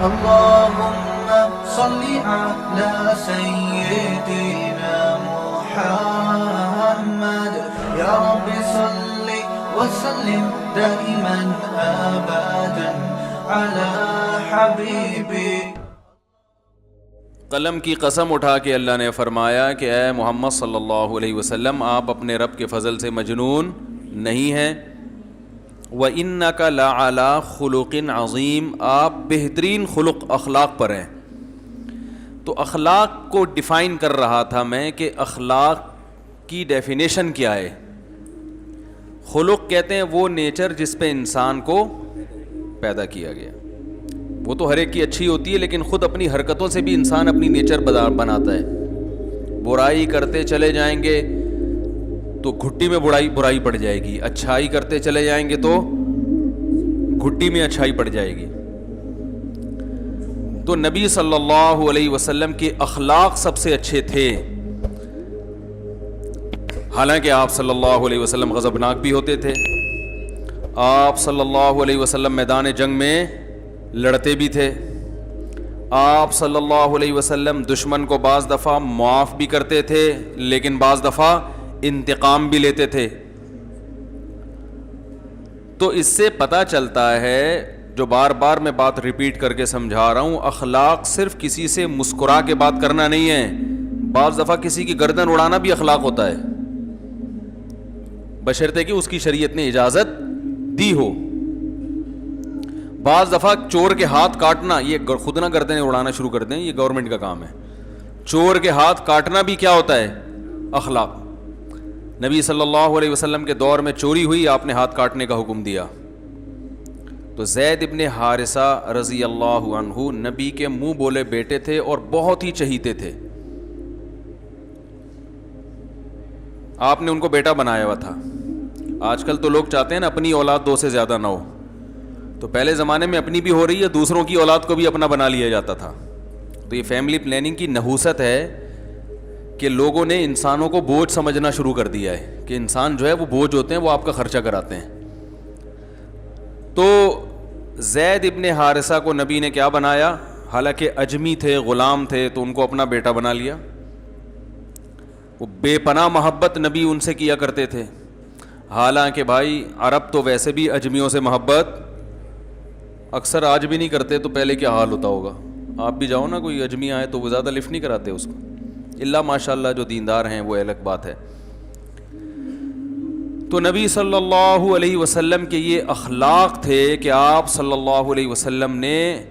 اللهم صل على سيدنا محمد يا رب صل وسلم دائما ابدا على حبيبي. قلم کی قسم اٹھا کے اللہ نے فرمایا کہ اے محمد صلی اللہ علیہ وسلم آپ اپنے رب کے فضل سے مجنون نہیں ہیں. وَإِنَّكَ لَعَلَىٰ خُلُقٍ عَظِيمٍ آپ بہترین خلق اخلاق پر ہیں. تو اخلاق کو ڈیفائن کر رہا تھا میں کہ اخلاق کی ڈیفینیشن کیا ہے. خلق کہتے ہیں وہ نیچر جس پہ انسان کو پیدا کیا گیا. وہ تو ہر ایک کی اچھی ہوتی ہے لیکن خود اپنی حرکتوں سے بھی انسان اپنی نیچر بناتا ہے. برائی کرتے چلے جائیں گے تو گھٹی میں برائی پڑ جائے گی, اچھائی کرتے چلے جائیں گے تو گھٹی میں اچھائی پڑ جائے گی. تو نبی صلی اللہ علیہ وسلم کے اخلاق سب سے اچھے تھے. حالانکہ آپ صلی اللہ علیہ وسلم غضبناک بھی ہوتے تھے, آپ صلی اللہ علیہ وسلم میدان جنگ میں لڑتے بھی تھے, آپ صلی اللہ علیہ وسلم دشمن کو بعض دفعہ معاف بھی کرتے تھے لیکن بعض دفعہ انتقام بھی لیتے تھے. تو اس سے پتہ چلتا ہے, جو بار بار میں بات ریپیٹ کر کے سمجھا رہا ہوں, اخلاق صرف کسی سے مسکرا کے بات کرنا نہیں ہے. بعض دفعہ کسی کی گردن اڑانا بھی اخلاق ہوتا ہے, بشرطے کہ اس کی شریعت نے اجازت دی ہو. بعض دفعہ چور کے ہاتھ کاٹنا, یہ خود نہ گردنیں اڑانا شروع کر دیں, یہ گورنمنٹ کا کام ہے. چور کے ہاتھ کاٹنا بھی کیا ہوتا ہے؟ اخلاق. نبی صلی اللہ علیہ وسلم کے دور میں چوری ہوئی, آپ نے ہاتھ کاٹنے کا حکم دیا. تو زید ابن حارثہ رضی اللہ عنہ نبی کے منہ بولے بیٹے تھے اور بہت ہی چہیتے تھے. آپ نے ان کو بیٹا بنایا ہوا تھا. آج کل تو لوگ چاہتے ہیں نا اپنی اولاد دو سے زیادہ نہ ہو, تو پہلے زمانے میں اپنی بھی ہو رہی ہے, دوسروں کی اولاد کو بھی اپنا بنا لیا جاتا تھا. تو یہ فیملی پلاننگ کی نحوست ہے کہ لوگوں نے انسانوں کو بوجھ سمجھنا شروع کر دیا ہے کہ انسان جو ہے وہ بوجھ ہوتے ہیں, وہ آپ کا خرچہ کراتے ہیں. تو زید ابن حارثہ کو نبی نے کیا بنایا؟ حالانکہ اجمی تھے, غلام تھے, تو ان کو اپنا بیٹا بنا لیا. وہ بے پناہ محبت نبی ان سے کیا کرتے تھے. حالانکہ بھائی عرب تو ویسے بھی اجمیوں سے محبت اکثر آج بھی نہیں کرتے, تو پہلے کیا حال ہوتا ہوگا. آپ بھی جاؤ نا, کوئی اجمی آئے تو وہ زیادہ لفٹ نہیں کراتے اس کو, اللہ ماشاء اللہ جو دیندار ہیں وہ الگ بات ہے. تو نبی صلی اللہ علیہ وسلم کے یہ اخلاق تھے کہ آپ صلی اللہ علیہ وسلم نے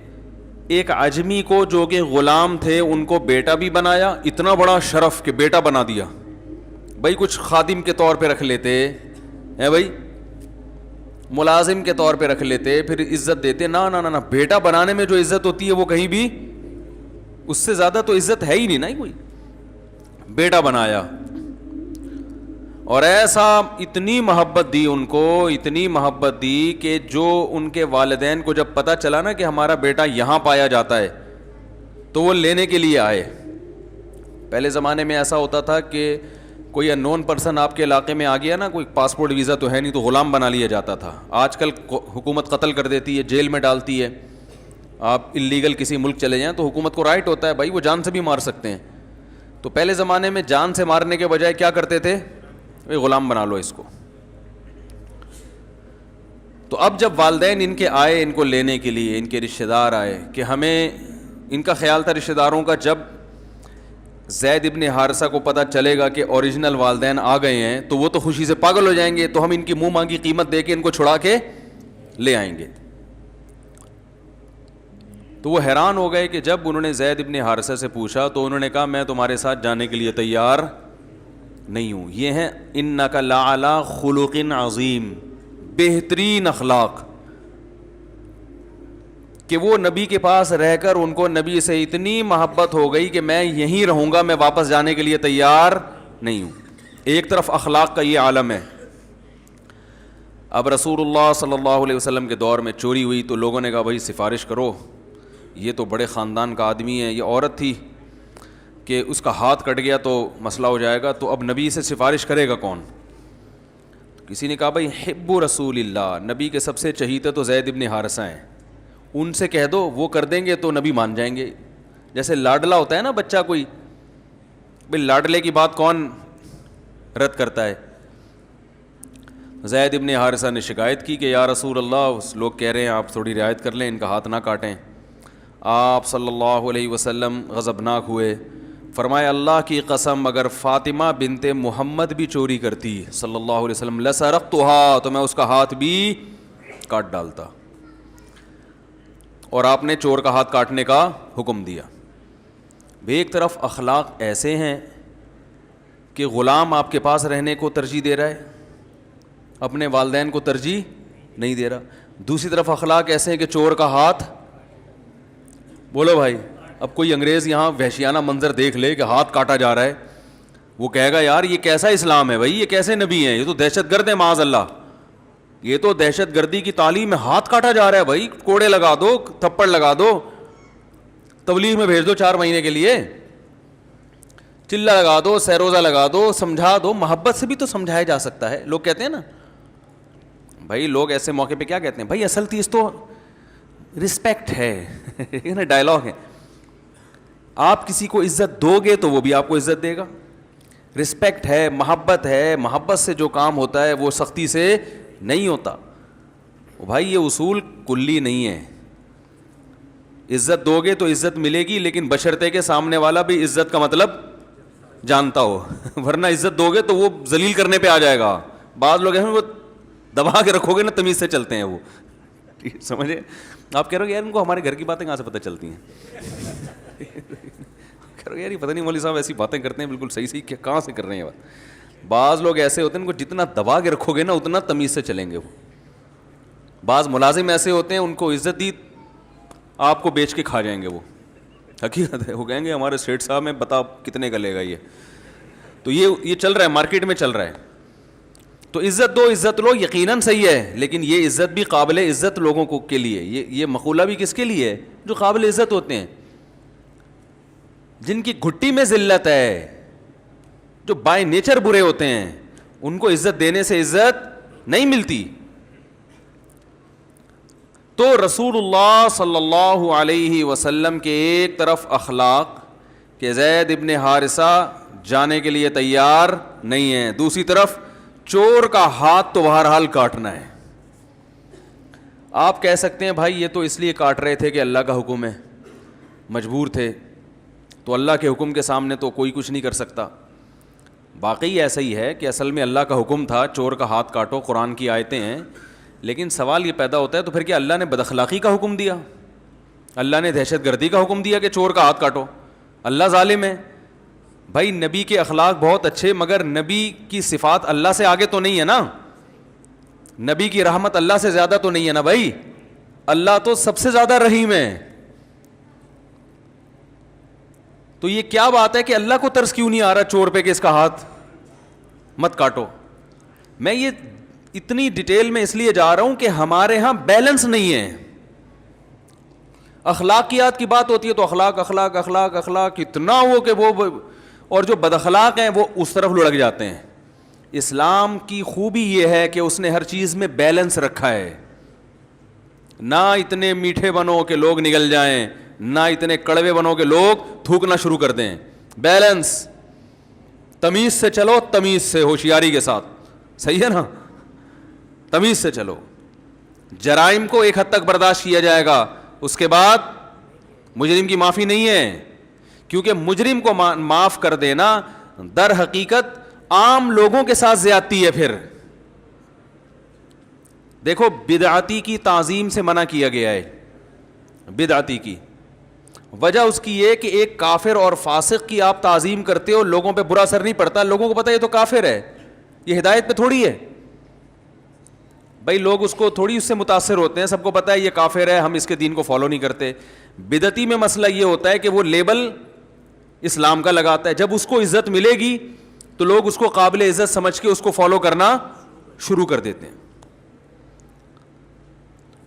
ایک عجمی کو جو کہ غلام تھے ان کو بیٹا بھی بنایا. اتنا بڑا شرف کہ بیٹا بنا دیا. بھائی کچھ خادم کے طور پہ رکھ لیتے ہیں, بھائی ملازم کے طور پہ رکھ لیتے, پھر عزت دیتے. نہ نہ نہ, بیٹا بنانے میں جو عزت ہوتی ہے وہ کہیں بھی اس سے زیادہ تو عزت ہے ہی نہیں نا کوئی. بیٹا بنایا اور ایسا اتنی محبت دی ان کو, اتنی محبت دی کہ جو ان کے والدین کو جب پتہ چلا نا کہ ہمارا بیٹا یہاں پایا جاتا ہے تو وہ لینے کے لیے آئے. پہلے زمانے میں ایسا ہوتا تھا کہ کوئی ان نون پرسن آپ کے علاقے میں آ گیا نا, کوئی پاسپورٹ ویزا تو ہے نہیں, تو غلام بنا لیا جاتا تھا. آج کل حکومت قتل کر دیتی ہے, جیل میں ڈالتی ہے. آپ اللیگل کسی ملک چلے جائیں تو حکومت کو رائٹ ہوتا ہے بھائی, وہ جان سے بھی مار سکتے ہیں. تو پہلے زمانے میں جان سے مارنے کے بجائے کیا کرتے تھے؟ غلام بنا لو اس کو. تو اب جب والدین ان کے آئے ان کو لینے کے لیے, ان کے رشتہ دار آئے کہ ہمیں, ان کا خیال تھا رشتہ داروں کا, جب زید ابن حارثہ کو پتہ چلے گا کہ اوریجنل والدین آ گئے ہیں تو وہ تو خوشی سے پاگل ہو جائیں گے, تو ہم ان کی منہ مانگی قیمت دے کے ان کو چھڑا کے لے آئیں گے. تو وہ حیران ہو گئے کہ جب انہوں نے زید ابن حارثہ سے پوچھا تو انہوں نے کہا میں تمہارے ساتھ جانے کے لیے تیار نہیں ہوں. یہ ہیں انک لعلی خلق عظیم, بہترین اخلاق. کہ وہ نبی کے پاس رہ کر ان کو نبی سے اتنی محبت ہو گئی کہ میں یہیں رہوں گا, میں واپس جانے کے لیے تیار نہیں ہوں. ایک طرف اخلاق کا یہ عالم ہے. اب رسول اللہ صلی اللہ علیہ وسلم کے دور میں چوری ہوئی تو لوگوں نے کہا بھائی سفارش کرو, یہ تو بڑے خاندان کا آدمی ہے, یہ عورت تھی کہ اس کا ہاتھ کٹ گیا تو مسئلہ ہو جائے گا, تو اب نبی سے سفارش کرے گا کون؟ کسی نے کہا بھائی حب رسول اللہ, نبی کے سب سے چہیتے تو زید ابن حارثہ ہیں, ان سے کہہ دو وہ کر دیں گے تو نبی مان جائیں گے. جیسے لاڈلا ہوتا ہے نا بچہ کوئی, بھائی لاڈلے کی بات کون رد کرتا ہے. زید ابن حارثہ نے شکایت کی کہ یا رسول اللہ لوگ کہہ رہے ہیں آپ تھوڑی رعایت کر لیں, ان کا ہاتھ نہ کاٹیں. آپ صلی اللہ علیہ وسلم غضبناک ہوئے, فرمایا اللہ کی قسم اگر فاطمہ بنت محمد بھی چوری کرتی صلی اللہ علیہ وسلم لسرقتها, تو میں اس کا ہاتھ بھی کاٹ ڈالتا. اور آپ نے چور کا ہاتھ کاٹنے کا حکم دیا. ایک طرف اخلاق ایسے ہیں کہ غلام آپ کے پاس رہنے کو ترجیح دے رہا ہے, اپنے والدین کو ترجیح نہیں دے رہا. دوسری طرف اخلاق ایسے ہیں کہ چور کا ہاتھ, بولو بھائی, اب کوئی انگریز یہاں وحشیانہ منظر دیکھ لے کہ ہاتھ کاٹا جا رہا ہے, وہ کہے گا یار یہ کیسا اسلام ہے بھائی, یہ کیسے نبی ہیں, یہ تو دہشت گرد ہیں معاذ اللہ, یہ تو دہشت گردی کی تعلیم میں ہاتھ کاٹا جا رہا ہے بھائی, کوڑے لگا دو, تھپڑ لگا دو, تبلیغ میں بھیج دو 4 مہینے کے لیے, چلہ لگا دو, سیروزہ لگا دو, سمجھا دو. محبت سے بھی تو سمجھایا جا سکتا ہے. لوگ کہتے ہیں نا بھائی, لوگ ایسے موقع پہ کیا کہتے ہیں بھائی اصل چیز تو رسپیکٹ ہے نا, ڈائلاگ ہے. آپ کسی کو عزت دو گے تو وہ بھی آپ کو عزت دے گا. رسپیکٹ ہے, محبت ہے, محبت سے جو کام ہوتا ہے وہ سختی سے نہیں ہوتا. بھائی یہ اصول کلی نہیں ہے. عزت دو گے تو عزت ملے گی, لیکن بشرطے کے سامنے والا بھی عزت کا مطلب جانتا ہو, ورنہ عزت دو گے تو وہ ذلیل کرنے پہ آ جائے گا. بعض لوگ ہیں وہ دبا کے رکھو گے نا تمیز سے چلتے ہیں وہ, سمجھے. آپ کہہ رہے ہو یار ان کو ہمارے گھر کی باتیں کہاں سے پتہ چلتی ہیں, کہہ رہے یار یہ پتہ نہیں مولوی صاحب ایسی باتیں کرتے ہیں بالکل صحیح کہ کہاں سے کر رہے ہیں یہ بات. بعض لوگ ایسے ہوتے ہیں ان کو جتنا دبا کے رکھو گے نا اتنا تمیز سے چلیں گے وہ. بعض ملازم ایسے ہوتے ہیں ان کو عزت دی آپ کو بیچ کے کھا جائیں گے وہ, حقیقت ہے. وہ کہیں گے ہمارے سیٹ صاحب میں بتا کتنے کا لے گا یہ. تو یہ چل رہا ہے, مارکیٹ میں چل رہا ہے. تو عزت دو عزت لو یقیناً صحیح ہے, لیکن یہ عزت بھی قابل عزت لوگوں کو کے لیے, یہ مقولہ بھی کس کے لیے ہے, جو قابل عزت ہوتے ہیں, جن کی گھٹی میں ذلت ہے, جو بائی نیچر برے ہوتے ہیں, ان کو عزت دینے سے عزت نہیں ملتی. تو رسول اللہ صلی اللہ علیہ وسلم کے ایک طرف اخلاق کہ زید ابن حارثہ جانے کے لیے تیار نہیں ہے, دوسری طرف چور کا ہاتھ تو بہرحال کاٹنا ہے. آپ کہہ سکتے ہیں بھائی یہ تو اس لیے کاٹ رہے تھے کہ اللہ کا حکم ہے, مجبور تھے, تو اللہ کے حکم کے سامنے تو کوئی کچھ نہیں کر سکتا. واقعی ایسا ہی ہے کہ اصل میں اللہ کا حکم تھا چور کا ہاتھ کاٹو, قرآن کی آیتیں ہیں, لیکن سوال یہ پیدا ہوتا ہے تو پھر کیا اللہ نے بد اخلاقی کا حکم دیا, اللہ نے دہشت گردی کا حکم دیا کہ چور کا ہاتھ کاٹو؟ اللہ ظالم ہے بھائی. نبی کے اخلاق بہت اچھے, مگر نبی کی صفات اللہ سے آگے تو نہیں ہے نا, نبی کی رحمت اللہ سے زیادہ تو نہیں ہے نا بھائی, اللہ تو سب سے زیادہ رحیم ہے. تو یہ کیا بات ہے کہ اللہ کو ترس کیوں نہیں آ رہا چور پہ کہ اس کا ہاتھ مت کاٹو؟ میں یہ اتنی ڈیٹیل میں اس لیے جا رہا ہوں کہ ہمارے ہاں بیلنس نہیں ہے. اخلاقیات کی بات ہوتی ہے تو اخلاق اخلاق اخلاق اخلاق اتنا ہو کہ وہ, اور جو بد اخلاق ہیں وہ اس طرف لڑک جاتے ہیں. اسلام کی خوبی یہ ہے کہ اس نے ہر چیز میں بیلنس رکھا ہے, نہ اتنے میٹھے بنو کہ لوگ نگل جائیں, نہ اتنے کڑوے بنو کہ لوگ تھوکنا شروع کر دیں. بیلنس, تمیز سے چلو, تمیز سے, ہوشیاری کے ساتھ, صحیح ہے نا, تمیز سے چلو. جرائم کو ایک حد تک برداشت کیا جائے گا, اس کے بعد مجرم کی معافی نہیں ہے, کیونکہ مجرم کو معاف کر دینا در حقیقت عام لوگوں کے ساتھ زیادتی ہے. پھر دیکھو بدعتی کی تعظیم سے منع کیا گیا ہے. بدعتی کی وجہ اس کی یہ کہ ایک کافر اور فاسق کی آپ تعظیم کرتے ہو, لوگوں پہ برا اثر نہیں پڑتا, لوگوں کو پتہ یہ تو کافر ہے, یہ ہدایت پہ تھوڑی ہے بھائی. لوگ اس کو تھوڑی اس سے متاثر ہوتے ہیں, سب کو پتہ ہے یہ کافر ہے, ہم اس کے دین کو فالو نہیں کرتے. بدعتی میں مسئلہ یہ ہوتا ہے کہ وہ لیبل اسلام کا لگاتا ہے, جب اس کو عزت ملے گی تو لوگ اس کو قابل عزت سمجھ کے اس کو فالو کرنا شروع کر دیتے ہیں,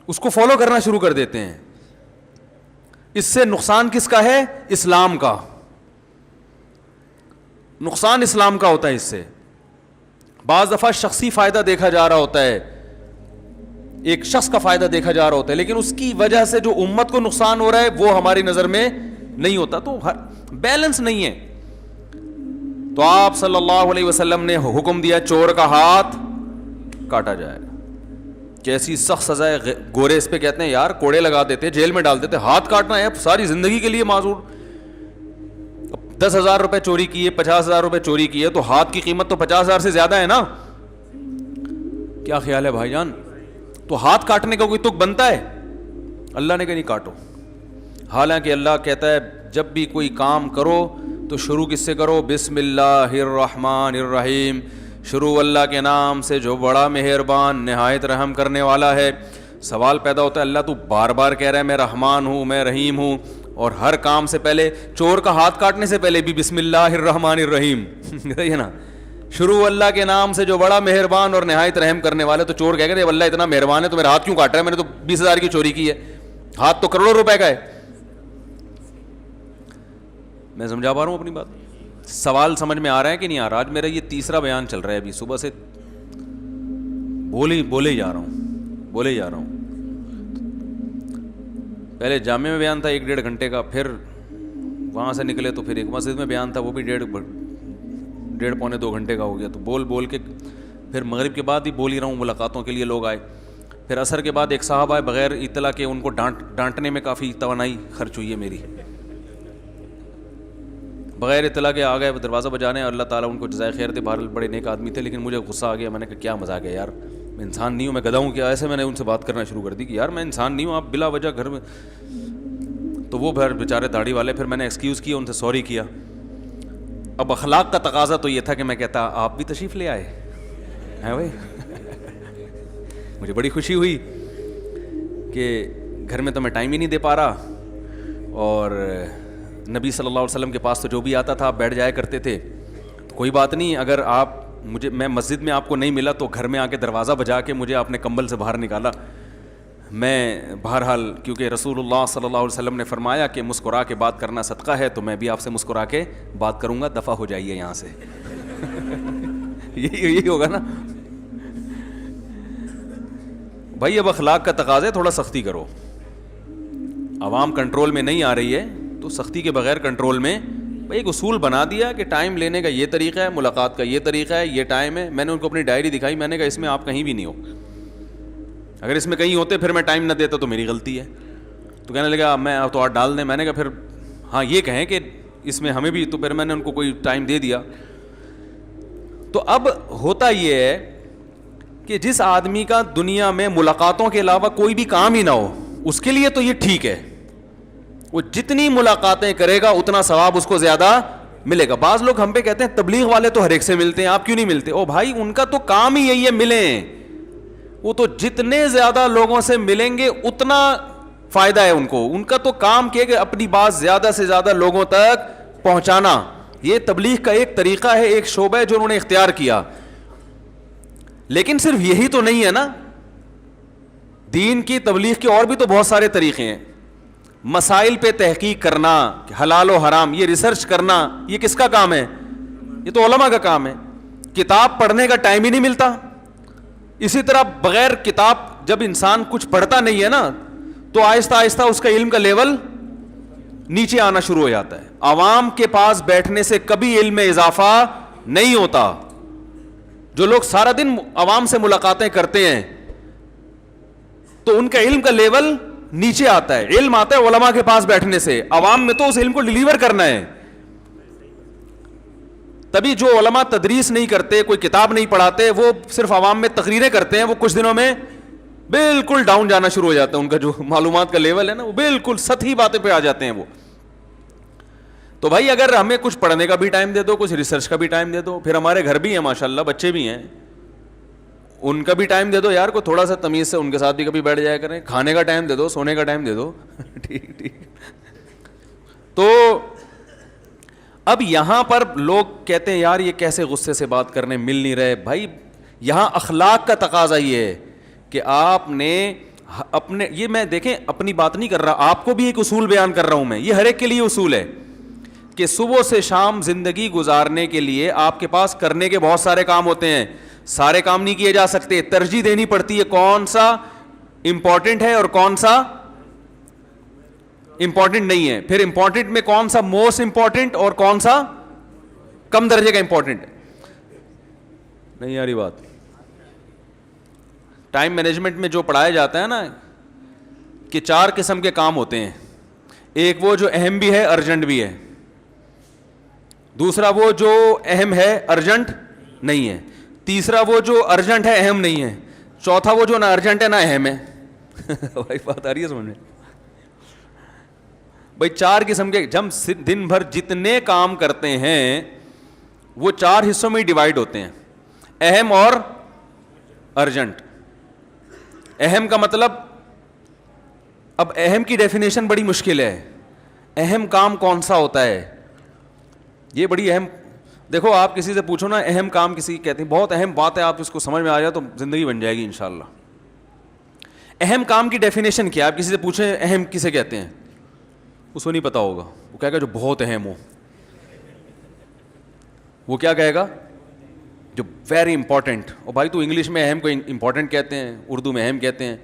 اس کو فالو کرنا شروع کر دیتے ہیں. اس سے نقصان کس کا ہے؟ اسلام کا. نقصان اسلام کا ہوتا ہے اس سے. بعض دفعہ شخصی فائدہ دیکھا جا رہا ہوتا ہے ایک شخص کا فائدہ دیکھا جا رہا ہوتا ہے, لیکن اس کی وجہ سے جو امت کو نقصان ہو رہا ہے وہ ہماری نظر میں نہیں ہوتا. تو بیلنس نہیں ہے. تو آپ صلی اللہ علیہ وسلم نے حکم دیا چور کا ہاتھ کاٹا جائے. کیسی سخت سزا ہے. گورے اس پہ کہتے ہیں یار کوڑے لگا دیتے, جیل میں ڈال دیتے, ہاتھ کاٹنا ہے ساری زندگی کے لیے معذور. 10,000 روپے چوری کیے, 50,000 روپے چوری کیے, تو ہاتھ کی قیمت تو 50,000 سے زیادہ ہے نا. کیا خیال ہے بھائی جان؟ تو ہاتھ کاٹنے کا کوئی تک بنتا ہے؟ اللہ نے کہا نہیں کاٹو. حالانکہ اللہ کہتا ہے جب بھی کوئی کام کرو تو شروع کس سے کرو؟ بسم اللہ الرحمن الرحیم. شروع اللہ کے نام سے جو بڑا مہربان نہایت رحم کرنے والا ہے. سوال پیدا ہوتا ہے اللہ تو بار بار کہہ رہا ہے میں رحمان ہوں, میں رحیم ہوں, اور ہر کام سے پہلے چور کا ہاتھ کاٹنے سے پہلے بھی بسم اللہ الرحمن الرحیم ہے نا. شروع اللہ کے نام سے جو بڑا مہربان اور نہایت رحم کرنے والا. تو چور کہہ گئے اللہ اتنا مہربان ہے تو میرا ہاتھ کیوں کاٹ رہا ہے؟ میں نے تو 20,000 کی چوری کی ہے, ہاتھ تو کروڑوں روپے کا ہے. میں سمجھا پا رہا ہوں اپنی بات؟ سوال سمجھ میں آ رہا ہے کہ نہیں آ رہا؟ آج میرا یہ تیسرا بیان چل رہا ہے, ابھی صبح سے بولے جا رہا ہوں. پہلے جامع میں بیان تھا 1-1.5 گھنٹے کا, پھر وہاں سے نکلے تو پھر ایک مسجد میں بیان تھا, وہ بھی 1.5-1.25-2 گھنٹے کا ہو گیا. تو بول کے پھر مغرب کے بعد ہی بول ہی رہا ہوں, ملاقاتوں کے لیے لوگ آئے. پھر عصر کے بعد ایک صاحب آئے بغیر اطلاع کے, ان کو ڈانٹنے میں کافی توانائی خرچ ہوئی ہے میری. بغیر اطلاع کے آ گئے دروازہ بجانے, اللہ تعالیٰ ان کو جزائے خیر دے. بہرحال بڑے نیک آدمی تھے, لیکن مجھے غصہ آ گیا. میں نے کہا کیا مزاق ہے یار, میں انسان نہیں ہوں, میں گدھا ہوں کیا؟ ایسے میں نے ان سے بات کرنا شروع کر دی کہ یار میں انسان نہیں ہوں, آپ بلا وجہ گھر میں. تو وہ پھر بیچارے داڑھی والے, پھر میں نے ایکسکیوز کیا, ان سے سوری کیا. اب اخلاق کا تقاضا تو یہ تھا کہ میں کہتا آپ بھی تشریف لے آئے ہیں بھائی. مجھے بڑی خوشی ہوئی کہ گھر میں تو میں ٹائم ہی نہیں دے پا رہا, اور نبی صلی اللہ علیہ وسلم کے پاس تو جو بھی آتا تھا آپ بیٹھ جایا کرتے تھے. کوئی بات نہیں, اگر میں مسجد میں آپ کو نہیں ملا تو گھر میں آ کے دروازہ بجا کے مجھے آپ نے کمبل سے باہر نکالا. میں بہرحال کیونکہ رسول اللہ صلی اللہ علیہ وسلم نے فرمایا کہ مسکرا کے بات کرنا صدقہ ہے, تو میں بھی آپ سے مسکرا کے بات کروں گا, دفع ہو جائیے یہاں سے. یہی ہوگا نا بھائی. اب اخلاق کا تقاضا ہے تھوڑا سختی کرو. عوام کنٹرول میں نہیں آ رہی ہے تو سختی کے بغیر کنٹرول میں. بھائی ایک اصول بنا دیا کہ ٹائم لینے کا یہ طریقہ ہے, ملاقات کا یہ طریقہ ہے, یہ ٹائم ہے. میں نے ان کو اپنی ڈائری دکھائی, میں نے کہا اس میں آپ کہیں بھی نہیں ہو. اگر اس میں کہیں ہوتے پھر میں ٹائم نہ دیتا تو میری غلطی ہے. تو کہنے لگا میں تو آج ڈال دیں. میں نے کہا پھر ہاں یہ کہیں کہ اس میں ہمیں بھی, تو پھر میں نے ان کو کوئی ٹائم دے دیا. تو اب ہوتا یہ ہے کہ جس آدمی کا دنیا میں ملاقاتوں کے علاوہ کوئی بھی کام ہی نہ ہو, اس کے لیے تو یہ ٹھیک ہے, وہ جتنی ملاقاتیں کرے گا اتنا ثواب اس کو زیادہ ملے گا. بعض لوگ ہم پہ کہتے ہیں تبلیغ والے تو ہر ایک سے ملتے ہیں, آپ کیوں نہیں ملتے؟ او بھائی ان کا تو کام ہی یہی ہے ملیں. وہ تو جتنے زیادہ لوگوں سے ملیں گے اتنا فائدہ ہے ان کو. ان کا تو کام کیا کہ اپنی بات زیادہ سے زیادہ لوگوں تک پہنچانا. یہ تبلیغ کا ایک طریقہ ہے, ایک شعبہ ہے جو انہوں نے اختیار کیا. لیکن صرف یہی تو نہیں ہے نا, دین کی تبلیغ کے اور بھی تو بہت سارے طریقے ہیں. مسائل پہ تحقیق کرنا, حلال و حرام, یہ ریسرچ کرنا, یہ کس کا کام ہے؟ یہ تو علماء کا کام ہے. کتاب پڑھنے کا ٹائم ہی نہیں ملتا. اسی طرح بغیر کتاب جب انسان کچھ پڑھتا نہیں ہے نا تو آہستہ آہستہ اس کا علم کا لیول نیچے آنا شروع ہو جاتا ہے. عوام کے پاس بیٹھنے سے کبھی علم میں اضافہ نہیں ہوتا. جو لوگ سارا دن عوام سے ملاقاتیں کرتے ہیں تو ان کا علم کا لیول نیچے آتا ہے. علم آتا ہے علماء کے پاس بیٹھنے سے, عوام میں تو اس علم کو ڈیلیور کرنا ہے. تبھی جو علماء تدریس نہیں کرتے, کوئی کتاب نہیں پڑھاتے, وہ صرف عوام میں تقریریں کرتے ہیں, وہ کچھ دنوں میں بالکل ڈاؤن جانا شروع ہو جاتا ہے. ان کا جو معلومات کا لیول ہے نا وہ بالکل سطحی باتیں پہ آ جاتے ہیں وہ. تو بھائی اگر ہمیں کچھ پڑھنے کا بھی ٹائم دے دو, کچھ ریسرچ کا بھی ٹائم دے دو. پھر ہمارے گھر بھی ہیں ماشاءاللہ, بچے بھی ہیں, ان کا بھی ٹائم دے دو یار. کو تھوڑا سا تمیز سے ان کے ساتھ بھی کبھی بیٹھ جایا کریں. کھانے کا ٹائم دے دو, سونے کا ٹائم دے دو. ٹھیک. تو اب یہاں پر لوگ کہتے ہیں یار یہ کیسے غصے سے بات کرنے مل نہیں رہے. بھائی یہاں اخلاق کا تقاضا یہ ہے کہ آپ نے اپنے, یہ میں دیکھیں اپنی بات نہیں کر رہا, آپ کو بھی ایک اصول بیان کر رہا ہوں میں. یہ ہر ایک کے لیے اصول ہے کہ صبح سے شام زندگی گزارنے کے لیے آپ کے پاس کرنے کے بہت سارے کام ہوتے ہیں. سارے کام نہیں کیے جا سکتے, ترجیح دینی پڑتی ہے کون سا امپورٹنٹ ہے اور کون سا امپورٹنٹ نہیں ہے. پھر امپورٹنٹ میں کون سا موسٹ امپورٹنٹ اور کون سا کم درجے کا امپورٹنٹ. نہیں یاری بات. ٹائم مینجمنٹ میں جو پڑھایا جاتا ہے نا کہ 4 قسم کے کام ہوتے ہیں. ایک وہ جو اہم بھی ہے ارجنٹ بھی ہے, دوسرا وہ جو اہم ہے ارجنٹ نہیں ہے, تیسرا وہ جو ارجنٹ ہے اہم نہیں ہے, چوتھا وہ جو نہ ارجنٹ ہے نہ اہم ہے. بھائی بات آ رہی ہے سمجھ میں؟ بھائی 4 قسم کے, جب دن بھر جتنے کام کرتے ہیں وہ 4 حصوں میں ڈیوائڈ ہوتے ہیں, اہم اور ارجنٹ. اہم کا مطلب, اب اہم کی ڈیفینیشن بڑی مشکل ہے. اہم کام کون سا ہوتا ہے, یہ بڑی اہم. دیکھو آپ کسی سے پوچھو نا اہم کام کسی کہتے ہیں, بہت اہم بات ہے, آپ اس کو سمجھ میں آ جائے تو زندگی بن جائے گی انشاءاللہ. اہم کام کی ڈیفینیشن کیا ہے, آپ کسی سے پوچھیں اہم کسے کہتے ہیں, اس کو نہیں پتا ہوگا. وہ کہے گا جو بہت اہم ہو. وہ کیا کہے گا, جو ویری امپورٹنٹ. اور بھائی تو انگلش میں اہم کو امپورٹنٹ کہتے ہیں, اردو میں اہم کہتے ہیں,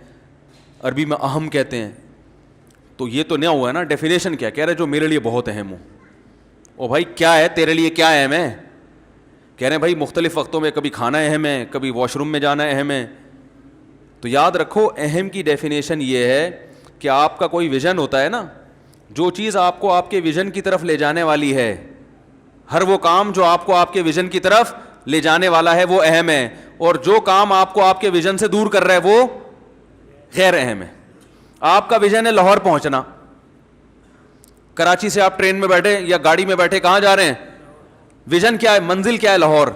عربی میں اہم کہتے ہیں. تو یہ تو نیا ہوا ہے نا. ڈیفینیشن کیا کہہ رہے, جو میرے لیے بہت اہم ہو. او بھائی کیا ہے تیرے لیے, کیا اہم ہے؟ کہہ رہے ہیں بھائی مختلف وقتوں میں کبھی کھانا اہم ہے, کبھی واش روم میں جانا اہم ہے. تو یاد رکھو اہم کی ڈیفینیشن یہ ہے کہ آپ کا کوئی ویژن ہوتا ہے نا, جو چیز آپ کو آپ کے ویژن کی طرف لے جانے والی ہے, ہر وہ کام جو آپ کو آپ کے ویژن کی طرف لے جانے والا ہے وہ اہم ہے, اور جو کام آپ کو آپ کے ویژن سے دور کر رہا ہے وہ غیر اہم ہے. آپ کا ویژن ہے لاہور پہنچنا, کراچی سے آپ ٹرین میں بیٹھے یا گاڑی میں بیٹھے کہاں جا رہے ہیں, ویژن کیا ہے, منزل کیا ہے, لاہور.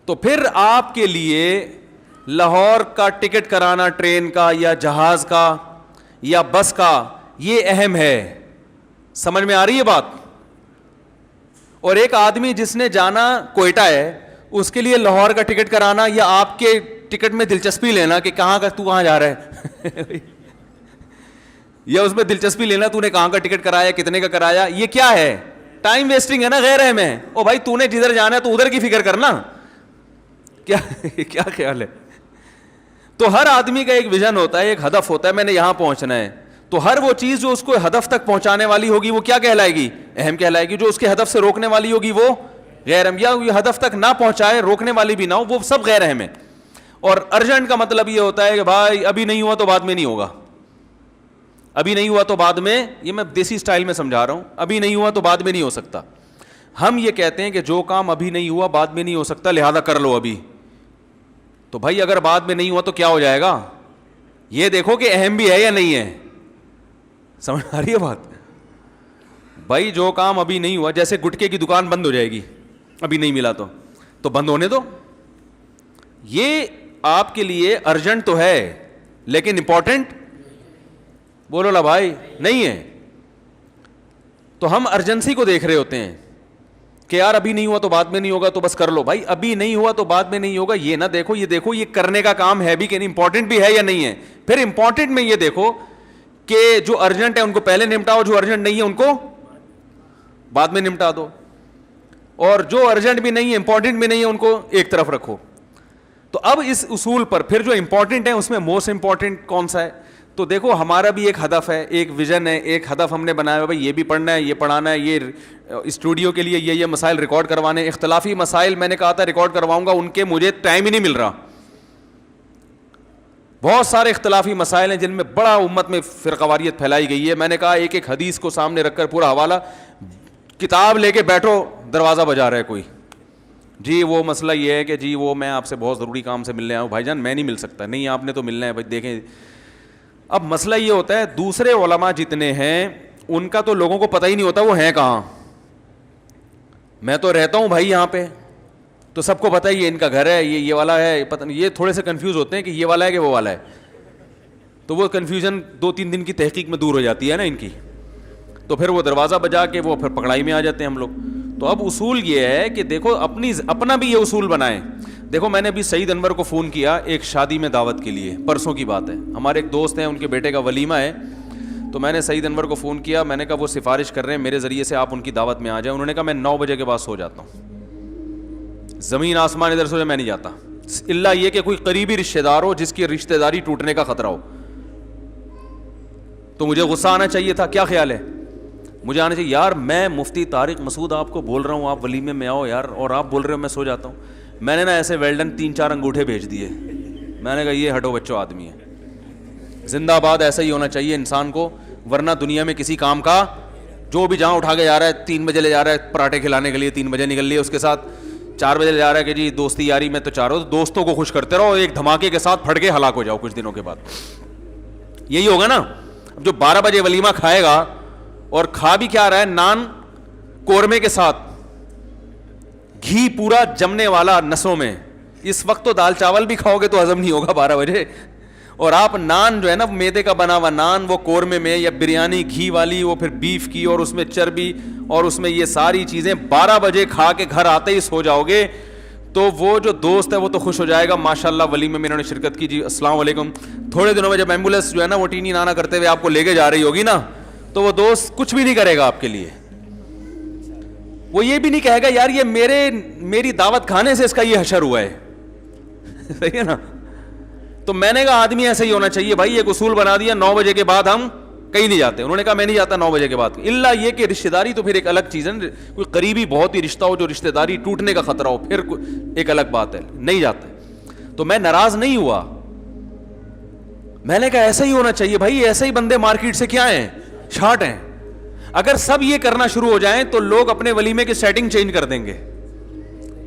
تو پھر آپ کے لیے لاہور کا ٹکٹ کرانا ٹرین کا یا جہاز کا یا بس کا یہ اہم ہے. سمجھ میں آ رہی ہے بات؟ اور ایک آدمی جس نے جانا کوئٹہ ہے, اس کے لیے لاہور کا ٹکٹ کرانا یا آپ کے ٹکٹ میں دلچسپی لینا کہ کہاں کا تو کہاں جا رہا ہے یا اس میں دلچسپی لینا تو نے کہاں کا ٹکٹ کرایا, کتنے کا کرایا, یہ کیا ہے؟ ٹائم ویسٹنگ ہے نا, غیر اہم ہے. او بھائی تو نے جدھر جانا ہے تو ادھر کی فکر کرنا. کیا خیال ہے؟ تو ہر آدمی کا ایک ویژن ہوتا ہے, ایک ہدف ہوتا ہے, میں نے یہاں پہنچنا ہے. تو ہر وہ چیز جو اس کو ہدف تک پہنچانے والی ہوگی وہ کیا کہلائے گی, اہم کہلائے گی. جو اس کے ہدف سے روکنے والی ہوگی وہ غیر اہم, یا ہدف تک نہ پہنچائے, روکنے والی بھی نہ ہو, وہ سب غیر اہم ہے. اور ارجنٹ کا مطلب یہ ہوتا ہے کہ بھائی ابھی نہیں ہوا تو بعد میں نہیں ہوگا, ابھی نہیں ہوا تو بعد میں, یہ میں دیسی سٹائل میں سمجھا رہا ہوں, ابھی نہیں ہوا تو بعد میں نہیں ہو سکتا. ہم یہ کہتے ہیں کہ جو کام ابھی نہیں ہوا بعد میں نہیں ہو سکتا, لہذا کر لو ابھی. تو بھائی اگر بعد میں نہیں ہوا تو کیا ہو جائے گا, یہ دیکھو کہ اہم بھی ہے یا نہیں ہے. سمجھ آ رہی ہے بات؟ بھائی جو کام ابھی نہیں ہوا, جیسے گٹکے کی دکان بند ہو جائے گی, ابھی نہیں ملا تو بند ہونے دو. یہ آپ کے لیے ارجنٹ تو ہے لیکن امپورٹنٹ, بولو لا بھائی, نہیں ہے. تو ہم ارجنسی کو دیکھ رہے ہوتے ہیں کہ یار ابھی نہیں ہوا تو بعد میں نہیں ہوگا تو بس کر لو. بھائی ابھی نہیں ہوا تو بعد میں نہیں ہوگا یہ نہ دیکھو, یہ دیکھو یہ کرنے کا کام ہے بھی کہ نہیں, امپورٹنٹ بھی ہے یا نہیں ہے. پھر امپورٹنٹ میں یہ دیکھو کہ جو ارجنٹ ہے ان کو پہلے نمٹاؤ, جو ارجنٹ نہیں ہے ان کو بعد میں نمٹا دو, اور جو ارجنٹ بھی نہیں ہے امپورٹنٹ بھی نہیں ہے ان کو ایک طرف رکھو. تو اب اس اصول پر پھر جو امپورٹنٹ ہے اس میں موسٹ امپورٹنٹ کون سا ہے. تو دیکھو ہمارا بھی ایک ہدف ہے, ایک ویژن ہے, ایک ہدف ہم نے بنایا ہے, بھائی یہ بھی پڑھنا ہے, یہ پڑھانا ہے, یہ اسٹوڈیو کے لیے یہ مسائل ریکارڈ کروانے. اختلافی مسائل میں نے کہا تھا ریکارڈ کرواؤں گا, ان کے مجھے ٹائم ہی نہیں مل رہا. بہت سارے اختلافی مسائل ہیں جن میں بڑا امت میں فرقواریت پھیلائی گئی ہے. میں نے کہا ایک ایک حدیث کو سامنے رکھ کر پورا حوالہ, کتاب لے کے بیٹھو, دروازہ بجا رہا ہے کوئی, جی وہ مسئلہ یہ ہے کہ جی وہ میں آپ سے بہت ضروری کام سے ملنے آیا ہوں. بھائی جان میں نہیں مل سکتا. نہیں آپ نے تو ملنا ہے. بھائی دیکھیں اب مسئلہ یہ ہوتا ہے, دوسرے علماء جتنے ہیں ان کا تو لوگوں کو پتہ ہی نہیں ہوتا وہ ہیں کہاں. میں تو رہتا ہوں بھائی یہاں پہ, تو سب کو پتہ ہے یہ ان کا گھر ہے, یہ والا ہے, پتہ نہیں, یہ تھوڑے سے کنفیوز ہوتے ہیں کہ یہ والا ہے کہ وہ والا ہے. تو وہ کنفیوژن 2-3 دن کی تحقیق میں دور ہو جاتی ہے نا ان کی. تو پھر وہ دروازہ بجا کے وہ پھر پکڑائی میں آ جاتے ہیں ہم لوگ. تو اب اصول یہ ہے کہ دیکھو اپنا بھی یہ اصول بنائیں. دیکھو میں نے ابھی سعید انور کو فون کیا ایک شادی میں دعوت کے لیے, پرسوں کی بات ہے. ہمارے ایک دوست ہیں, ان کے بیٹے کا ولیمہ ہے. تو میں نے سعید انور کو فون کیا, میں نے کہا وہ سفارش کر رہے ہیں میرے ذریعے سے آپ ان کی دعوت میں آ جائیں. انہوں نے کہا میں 9 بجے کے بعد سو جاتا ہوں, زمین آسمان ادھر سو جائے میں نہیں جاتا. اللہ یہ کہ کوئی قریبی رشتہ دار ہو جس کی رشتہ داری ٹوٹنے کا خطرہ ہو. تو مجھے غصہ آنا چاہیے تھا. کیا خیال ہے؟ مجھے آنا چاہیے یار میں مفتی طارق مسعود آپ کو بول رہا ہوں آپ ولیمے میں آؤ یار, اور آپ بول رہے ہو میں سو جاتا ہوں. میں نے نا ایسے ویلڈن 3-4 انگوٹھے بھیج دیے. میں نے کہا یہ ہٹو بچوں آدمی ہے. زندہ آباد ایسا ہی ہونا چاہیے انسان کو, ورنہ دنیا میں کسی کام کا جو بھی جہاں اٹھا کے جا رہا ہے 3 بجے لے جا رہا ہے پراٹھے کھلانے کے لیے, 3 بجے نکل لیے, اس کے ساتھ 4 بجے لے جا رہا ہے کہ جی دوستی یاری میں تو چاروں دوستوں کو خوش کرتے رہو, ایک دھماکے کے ساتھ پھٹ کے ہلاک ہو جاؤ کچھ دنوں کے بعد. یہی ہوگا نا. جو 12 بجے ولیمہ کھائے گا اور کھا بھی کیا رہا ہے, نان قورمے کے ساتھ, گھی پورا جمنے والا نسوں میں. اس وقت تو دال چاول بھی کھاؤ گے تو ہضم نہیں ہوگا 12 بجے, اور آپ نان جو ہے نا میدے کا بنا ہوا نان وہ قورمے میں, یا بریانی گھی والی وہ پھر بیف کی اور اس میں چربی اور اس میں یہ ساری چیزیں 12 بجے کھا کے گھر آتے ہی سو جاؤ گے, تو وہ جو دوست ہے وہ تو خوش ہو جائے گا ماشاءاللہ ولیمے میں انہوں نے شرکت کی, جی السلام علیکم. تھوڑے دنوں میں جب ایمبولینس جو ہے نا وہ ٹینی نانا کرتے ہوئے آپ کو لے کے جا رہی ہوگی نا, تو وہ دوست کچھ بھی نہیں کرے گا آپ کے لیے. وہ یہ بھی نہیں کہے گا یار یہ میری دعوت کھانے سے اس کا یہ حشر ہوا ہے. صحیح ہے نا. تو میں نے کہا آدمی ایسا ہی ہونا چاہیے بھائی. ایک اصول بنا دیا 9 بجے کے بعد ہم کہیں نہیں جاتے. انہوں نے کہا میں نہیں جاتا 9 بجے کے بعد, الا یہ کہ رشتہ داری تو پھر ایک الگ چیز ہے. کوئی قریبی بہت ہی رشتہ ہو جو رشتہ داری ٹوٹنے کا خطرہ ہو پھر ایک الگ بات ہے, نہیں جاتے. تو میں ناراض نہیں ہوا, میں نے کہا ایسا ہی ہونا چاہیے بھائی. ایسے ہی بندے مارکیٹ سے کیا ہیں, شارٹ ہیں. اگر سب یہ کرنا شروع ہو جائیں تو لوگ اپنے ولیمے کی سیٹنگ چینج کر دیں گے.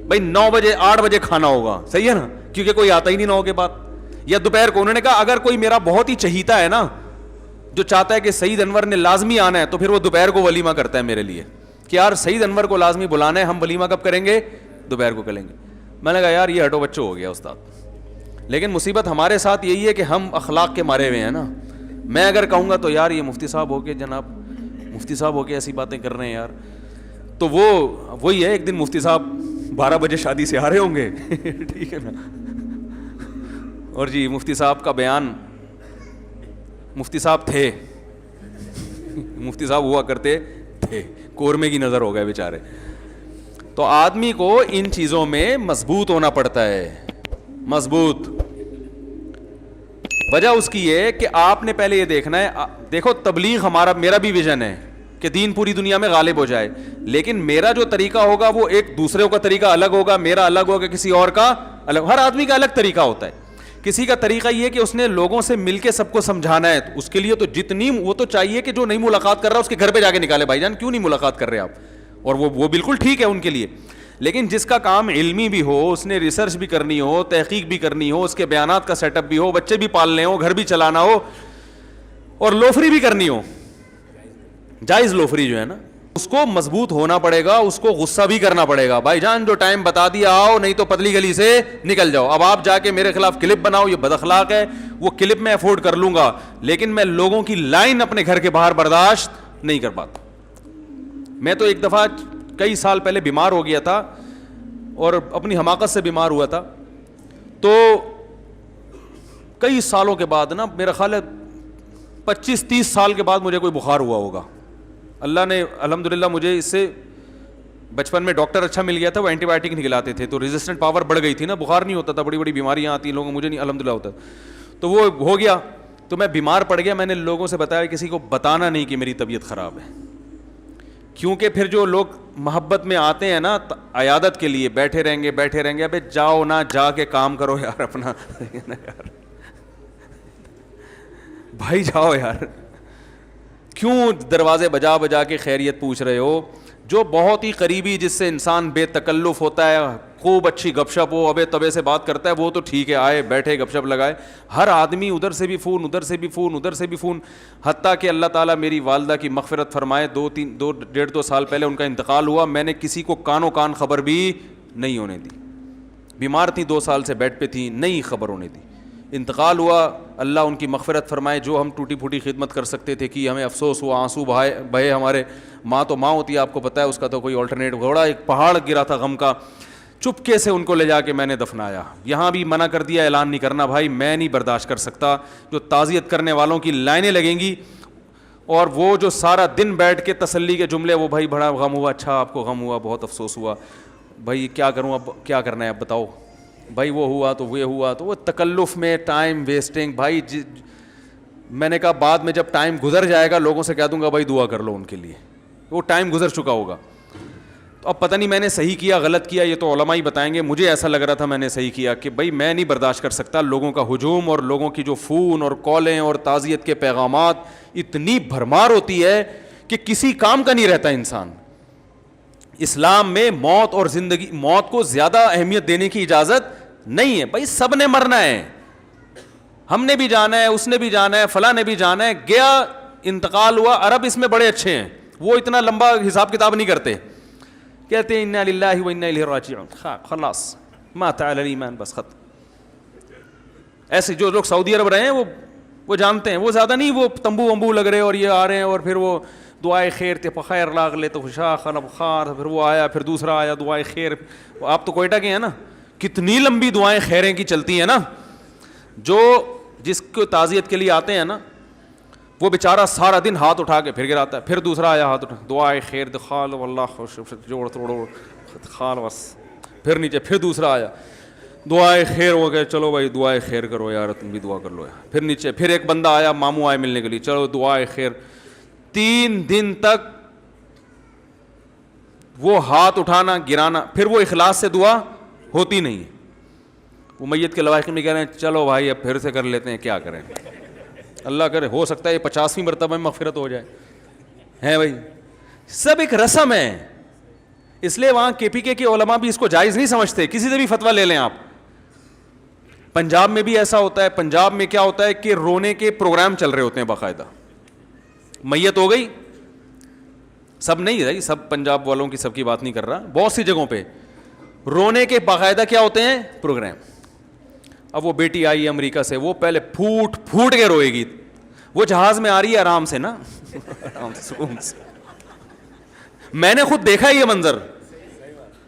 بھائی 9 بجے 8 بجے کھانا ہوگا, صحیح ہے نا, کیونکہ کوئی آتا ہی نہیں 9 کے بعد, یا دوپہر کو. انہوں نے کہا اگر کوئی میرا بہت ہی چہیتا ہے نا جو چاہتا ہے کہ سعید انور نے لازمی آنا ہے, تو پھر وہ دوپہر کو ولیمہ کرتا ہے میرے لیے کہ یار سعید انور کو لازمی بلانا ہے, ہم ولیمہ کب کریں گے, دوپہر کو کریں گے. میں نے کہا یار یہ ہٹو بچوں ہو گیا استاد. لیکن مصیبت ہمارے ساتھ یہی ہے کہ ہم اخلاق کے مارے ہوئے ہیں نا. میں اگر کہوں گا تو یار یہ مفتی صاحب ہو کے جناب مفتی صاحب ہو کے ایسی باتیں کر رہے ہیں یار, تو وہی ہے. ایک دن مفتی صاحب 12 بجے شادی سے آ رہے ہوں گے, ٹھیک ہے نا, اور جی مفتی صاحب کا بیان, مفتی صاحب تھے, مفتی صاحب ہوا کرتے تھے, قورمے کی نظر ہو گئے بیچارے. تو آدمی کو ان چیزوں میں مضبوط ہونا پڑتا ہے, مضبوط. وجہ اس کی یہ کہ آپ نے پہلے یہ دیکھنا ہے. دیکھو تبلیغ میرا بھی ویژن ہے کہ دین پوری دنیا میں غالب ہو جائے, لیکن میرا جو طریقہ ہوگا وہ ایک دوسرے کا طریقہ الگ ہوگا, میرا الگ ہوگا, کسی اور کا الگ. ہر آدمی کا الگ طریقہ ہوتا ہے. کسی کا طریقہ یہ کہ اس نے لوگوں سے مل کے سب کو سمجھانا ہے, تو اس کے لیے تو جتنی وہ تو چاہیے کہ جو نہیں ملاقات کر رہا اس کے گھر پہ جا کے نکالے, بھائی جان کیوں نہیں ملاقات کر رہے آپ, اور وہ بالکل ٹھیک ہے ان کے لیے. لیکن جس کا کام علمی بھی ہو, اس نے ریسرچ بھی کرنی ہو, تحقیق بھی کرنی ہو, اس کے بیانات کا سیٹ اپ بھی ہو, بچے بھی پالنے ہو, گھر بھی چلانا ہو, اور لوفری بھی کرنی ہو, جائز لوفری جو ہے نا, اس کو مضبوط ہونا پڑے گا, اس کو غصہ بھی کرنا پڑے گا. بھائی جان جو ٹائم بتا دیا آؤ, نہیں تو پتلی گلی سے نکل جاؤ. اب آپ جا کے میرے خلاف کلپ بناؤ, یہ بد اخلاق ہے, وہ کلپ میں افورڈ کر لوں گا, لیکن میں لوگوں کی لائن اپنے گھر کے باہر برداشت نہیں کر پاتا. میں تو ایک دفعہ کئی سال پہلے بیمار ہو گیا تھا, اور اپنی حماقت سے بیمار ہوا تھا. تو کئی سالوں کے بعد نا, میرا خیال ہے 25-30 سال کے بعد مجھے کوئی بخار ہوا ہوگا. اللہ نے الحمدللہ مجھے اس سے بچپن میں ڈاکٹر اچھا مل گیا تھا, وہ اینٹی بایوٹک نہیں کھلاتے تھے, تو ریزسٹنٹ پاور بڑھ گئی تھی نا, بخار نہیں ہوتا تھا, بڑی بڑی بیماریاں آتی ہیں لوگوں, مجھے نہیں الحمدللہ ہوتا. تو وہ ہو گیا, تو میں بیمار پڑ گیا. میں نے لوگوں سے بتایا کسی کو بتانا نہیں کہ میری طبیعت خراب ہے, کیونکہ پھر جو لوگ محبت میں آتے ہیں نا عیادت کے لیے, بیٹھے رہیں گے, ابے جاؤ نا, جا کے کام کرو یار اپنا, یار بھائی جاؤ یار, کیوں دروازے بجا کے خیریت پوچھ رہے ہو. جو بہت ہی قریبی, جس سے انسان بے تکلف ہوتا ہے, خوب اچھی گپ شپ ہو, ابے تبے سے بات کرتا ہے, وہ تو ٹھیک ہے, آئے بیٹھے گپ شپ لگائے. ہر آدمی ادھر سے بھی فون, ادھر سے بھی فون, ادھر سے بھی فون. حتیٰ کہ اللہ تعالیٰ میری والدہ کی مغفرت فرمائے, 2 سال پہلے ان کا انتقال ہوا. میں نے کسی کو کانوں کان خبر بھی نہیں ہونے دی. بیمار تھی 2 سال سے بیڈ پہ تھی, نہیں خبر ہونے دی. انتقال ہوا, اللہ ان کی مغفرت فرمائے. جو ہم ٹوٹی پھوٹی خدمت کر سکتے تھے کہ ہمیں افسوس ہوا, آنسو بہے ہمارے. ماں تو ماں ہوتی ہے, آپ کو پتہ ہے, اس کا تو کوئی آلٹرنیٹ. گھوڑا ایک پہاڑ گرا تھا غم کا, چپکے سے ان کو لے جا کے میں نے دفنایا. یہاں بھی منع کر دیا, اعلان نہیں کرنا بھائی, میں نہیں برداشت کر سکتا. جو تعزیت کرنے والوں کی لائنیں لگیں گی, اور وہ جو سارا دن بیٹھ کے تسلی کے جملے, وہ بھائی بڑا غم ہوا, اچھا آپ کو غم ہوا, بہت افسوس ہوا, بھائی کیا کروں, اب کیا کرنا ہے, اب بتاؤ بھائی وہ ہوا تو وہ ہوا تو وہ تکلف میں ٹائم ویسٹنگ. بھائی میں نے کہا بعد میں جب ٹائم گزر جائے گا لوگوں سے کہہ دوں گا بھائی دعا کر لو ان کے لیے, وہ ٹائم گزر چکا ہوگا. تو اب پتہ نہیں میں نے صحیح کیا غلط کیا, یہ تو علماء ہی بتائیں گے. مجھے ایسا لگ رہا تھا میں نے صحیح کیا کہ بھائی میں نہیں برداشت کر سکتا لوگوں کا ہجوم اور لوگوں کی جو فون اور کالیں اور تعزیت کے پیغامات, اتنی بھرمار ہوتی ہے کہ کسی کام کا نہیں رہتا انسان. اسلام میں موت اور زندگی, موت کو زیادہ اہمیت دینے کی اجازت نہیں ہے. بھائی سب نے مرنا ہے, ہم نے بھی جانا ہے, اس نے بھی جانا ہے, فلاں نے بھی جانا ہے. گیا انتقال ہوا. عرب اس میں بڑے اچھے ہیں, وہ اتنا لمبا حساب کتاب نہیں کرتے, کہتے ہیں انا للہ و انا الیہ راجعون, خلاص مات علی الایمان, بس ختم. ایسے جو لوگ سعودی عرب رہے ہیں وہ جانتے ہیں, وہ زیادہ نہیں وہ تمبو ومبو لگ رہے اور یہ آ رہے ہیں اور پھر وہ دعائے خیر تے بخیر لاغ لے تو شاخ بخار, پھر وہ آیا, پھر دوسرا آیا دعائے خیر. آپ تو کوئٹہ کے ہیں نا, کتنی لمبی دعائیں خیریں کی چلتی ہیں نا. جو جس کو تعزیت کے لیے آتے ہیں نا وہ بیچارہ سارا دن ہاتھ اٹھا کے پھر گراتا ہے, پھر دوسرا آیا ہاتھ اٹھا دعائے خیر دخال واللہ خوش جوڑ توڑو خال بس, پھر نیچے, پھر دوسرا آیا دعائے خیر ہو گئے, چلو بھائی دعائے خیر کرو یار, تم بھی دعا کر لو یار. پھر نیچے, پھر ایک بندہ آیا ماموں آئے ملنے کے لیے, چلو دعائے خیر. 3 دن تک وہ ہاتھ اٹھانا گرانا, پھر وہ اخلاص سے دعا ہوتی نہیں ہے. وہ میت کے لواحق میں کہہ رہے ہیں چلو بھائی اب پھر سے کر لیتے ہیں, کیا کریں, اللہ کرے ہو سکتا ہے یہ 50ویں مرتبہ میں مغفرت ہو جائے. ہیں بھائی سب ایک رسم ہے, اس لیے وہاں کے پی کے علماء بھی اس کو جائز نہیں سمجھتے. کسی سے بھی فتویٰ لے لیں آپ, پنجاب میں بھی ایسا ہوتا ہے. پنجاب میں کیا ہوتا ہے کہ رونے کے پروگرام چل رہے ہوتے ہیں باقاعدہ. میت ہو گئی, سب نہیں ہے, سب پنجاب والوں کی سب کی بات نہیں کر رہا, بہت سی جگہوں پہ رونے کے باقاعدہ کیا ہوتے ہیں پروگرام. اب وہ بیٹی آئی ہے امریکہ سے, وہ پہلے پھوٹ پھوٹ کے روئے گی. وہ جہاز میں آ رہی ہے آرام سے نا, آرام سے سکون سے. میں نے خود دیکھا یہ منظر,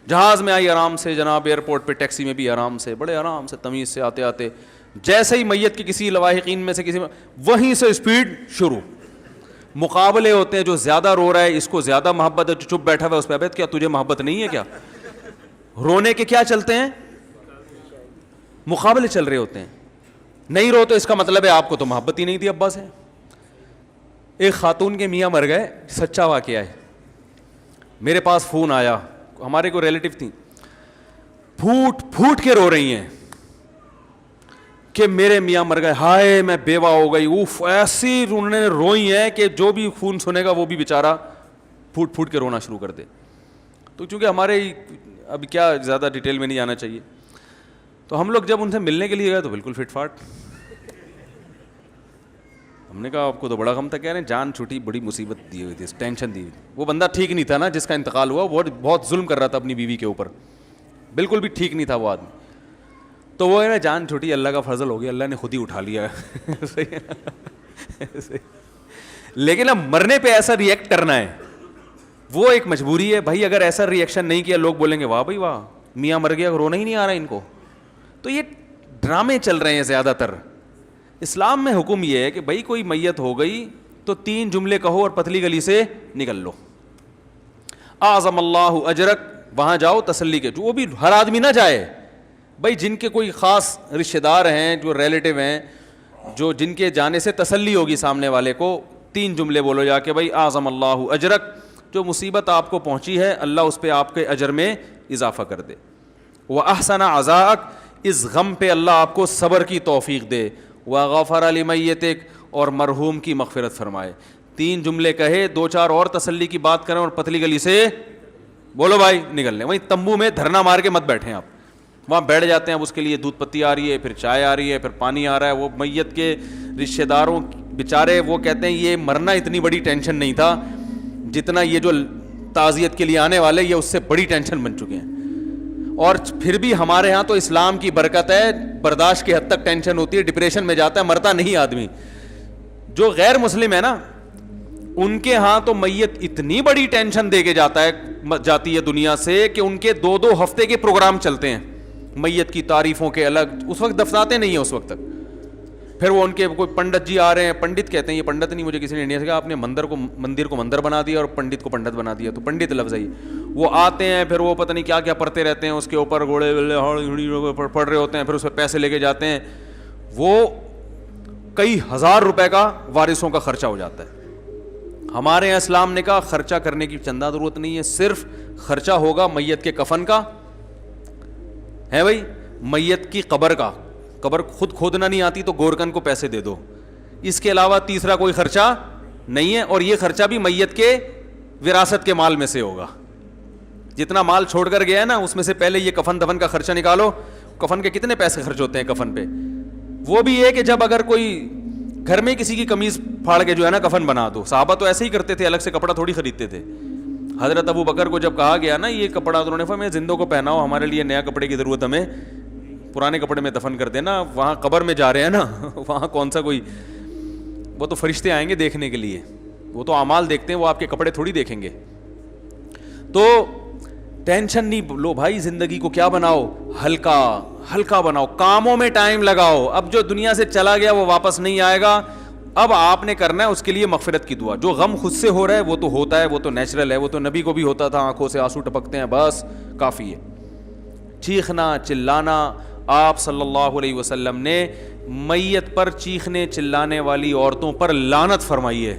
جہاز میں آئی آرام سے جناب, ایئرپورٹ پہ ٹیکسی میں بھی آرام سے, بڑے آرام سے تمیز سے آتے آتے, جیسے ہی میت کی کسی لواحقین میں سے کسی میں, وہیں سے اسپیڈ شروع. مقابلے ہوتے ہیں, جو زیادہ رو رہا ہے اس کو زیادہ محبت ہے, جو چپ بیٹھا ہوا ہے اس پہ ابد کیا تجھے محبت نہیں ہے کیا. رونے کے کیا چلتے ہیں مقابلے چل رہے ہوتے ہیں. نہیں رو تو اس کا مطلب ہے آپ کو تو محبت ہی نہیں تھی ابا سے. ایک خاتون کے میاں مر گئے, سچا واقعہ ہے, میرے پاس فون آیا, ہمارے کو ریلیٹو تھیں, پھوٹ پھوٹ کے رو رہی ہیں کہ میرے میاں مر گئے, ہائے میں بیوہ ہو گئی. اوف, ایسی انہوں نے روئی ہیں کہ جو بھی فون سنے گا وہ بھی بیچارہ پھوٹ پھوٹ کے رونا شروع کر دے. تو چونکہ ہمارے اب کیا زیادہ ڈیٹیل میں نہیں جانا چاہیے, تو ہم لوگ جب ان سے ملنے کے لیے گئے تو بالکل فٹ فاٹ. ہم نے کہا آپ کو تو بڑا غم تھا, کہہ رہے ہیں جان چھوٹی, بڑی مصیبت دی ہوئی تھی, ٹینشن دی ہوئی تھی. وہ بندہ ٹھیک نہیں تھا نا جس کا انتقال ہوا, وہ بہت ظلم کر رہا تھا اپنی بیوی کے اوپر, بالکل بھی ٹھیک نہیں تھا وہ آدمی. تو وہ ہے جان چھوٹی, اللہ کا فضل ہو گیا, اللہ نے خود ہی اٹھا لیا. لیکن اب مرنے پہ ایسا ریئیکٹ کرنا ہے وہ ایک مجبوری ہے. بھائی اگر ایسا ریئیکشن نہیں کیا لوگ بولیں گے واہ بھائی واہ, میاں مر گیا, رونا ہی نہیں آ رہا ان کو. تو یہ ڈرامے چل رہے ہیں زیادہ تر. اسلام میں حکم یہ ہے کہ بھائی کوئی میت ہو گئی تو 3 جملے کہو اور پتلی گلی سے نکل لو. اعظم اللہ اجرک, وہاں جاؤ تسلی کے, جو وہ بھی ہر آدمی نہ جائے. بھائی جن کے کوئی خاص رشتہ دار ہیں, جو ریلیٹیو ہیں, جو جن کے جانے سے تسلی ہوگی سامنے والے کو, 3 جملے بولو جا کے, بھائی اعظم اللہ اجرک, جو مصیبت آپ کو پہنچی ہے اللہ اس پہ آپ کے اجر میں اضافہ کر دے. واحسن عزاءک, اس غم پہ اللہ آپ کو صبر کی توفیق دے. وغفر لمیتک, اور مرحوم کی مغفرت فرمائے. 3 جملے کہے, 2-4 اور تسلی کی بات کریں اور پتلی گلی سے بولو بھائی نکل لیں. وہیں تمبو میں دھرنا مار کے مت بیٹھیں آپ, وہاں بیٹھ جاتے ہیں. اب اس کے لیے دودھ پتی آ رہی ہے, پھر چائے آ رہی ہے, پھر پانی آ رہا ہے. وہ میت کے رشتہ داروں بیچارے وہ کہتے ہیں یہ مرنا اتنی بڑی ٹینشن نہیں تھا جتنا یہ جو تعزیت کے لیے آنے والے یہ اس سے بڑی ٹینشن بن چکے ہیں. اور پھر بھی ہمارے ہاں تو اسلام کی برکت ہے, برداشت کی حد تک ٹینشن ہوتی ہے, ڈپریشن میں جاتا ہے, مرتا نہیں آدمی. جو غیر مسلم ہے نا ان کے ہاں تو میت اتنی بڑی ٹینشن دے کے جاتی ہے دنیا سے کہ ان کے 2 ہفتے کے پروگرام چلتے ہیں میت کی تعریفوں کے الگ. اس وقت دفناتے نہیں ہیں اس وقت تک. پھر وہ ان کے کوئی پنڈت جی آ رہے ہیں, پنڈت کہتے ہیں, یہ پنڈت نہیں, مجھے کسی نے انڈیا سے کہا آپ نے مندر کو مندر بنا دیا اور پنڈت کو پنڈت بنا دیا, تو پنڈت لفظ ہے. وہ آتے ہیں پھر وہ پتہ نہیں کیا کیا پڑھتے رہتے ہیں, اس کے اوپر گھوڑے پڑھ رہے ہوتے ہیں, پھر اس پہ پیسے لے کے جاتے ہیں, وہ کئی ہزار روپے کا وارثوں کا خرچہ ہو جاتا ہے. ہمارے یہاں اسلام نے کہا خرچہ کرنے کی چندہ ضرورت نہیں ہے, صرف خرچہ ہوگا میت کے کفن کا ہے بھائی, میت کی قبر کا, قبر خود کھودنا نہیں آتی تو گورکن کو پیسے دے دو, اس کے علاوہ تیسرا کوئی خرچہ نہیں ہے. اور یہ خرچہ بھی میت کے وراثت کے مال میں سے ہوگا. جتنا مال چھوڑ کر گیا ہے نا اس میں سے پہلے یہ کفن دفن کا خرچہ نکالو. کفن کے کتنے پیسے خرچ ہوتے ہیں کفن پہ, وہ بھی یہ کہ جب اگر کوئی گھر میں کسی کی قمیض پھاڑ کے جو ہے نا کفن بنا دو, صحابہ تو ایسے ہی کرتے تھے, الگ سے کپڑا تھوڑی خریدتے تھے. حضرت ابو بکر کو جب کہا گیا نا یہ کپڑا, انہوں نے فرمایا زندوں کو پہناؤ, ہمارے لیے نیا کپڑے کی ضرورت, ہمیں پرانے کپڑے میں دفن کر دینا, وہاں قبر میں جا رہے ہیں نا وہاں کون سا کوئی, وہ تو فرشتے آئیں گے دیکھنے کے لیے, وہ تو اعمال دیکھتے ہیں, وہ آپ کے کپڑے تھوڑی دیکھیں گے. تو ٹینشن نہیں لو بھائی, زندگی کو کیا بناؤ, ہلکا ہلکا بناؤ, کاموں میں ٹائم لگاؤ. اب جو دنیا سے چلا گیا وہ واپس نہیں آئے گا, اب آپ نے کرنا ہے اس کے لیے مغفرت کی دعا. جو غم خود سے ہو رہا ہے وہ تو ہوتا ہے, وہ تو نیچرل ہے, وہ تو نبی کو بھی ہوتا تھا, آنکھوں سے آنسو ٹپکتے ہیں, بس کافی ہے. چیخنا چلانا, آپ صلی اللہ علیہ وسلم نے میت پر چیخنے چلانے والی عورتوں پر لعنت فرمائی ہے.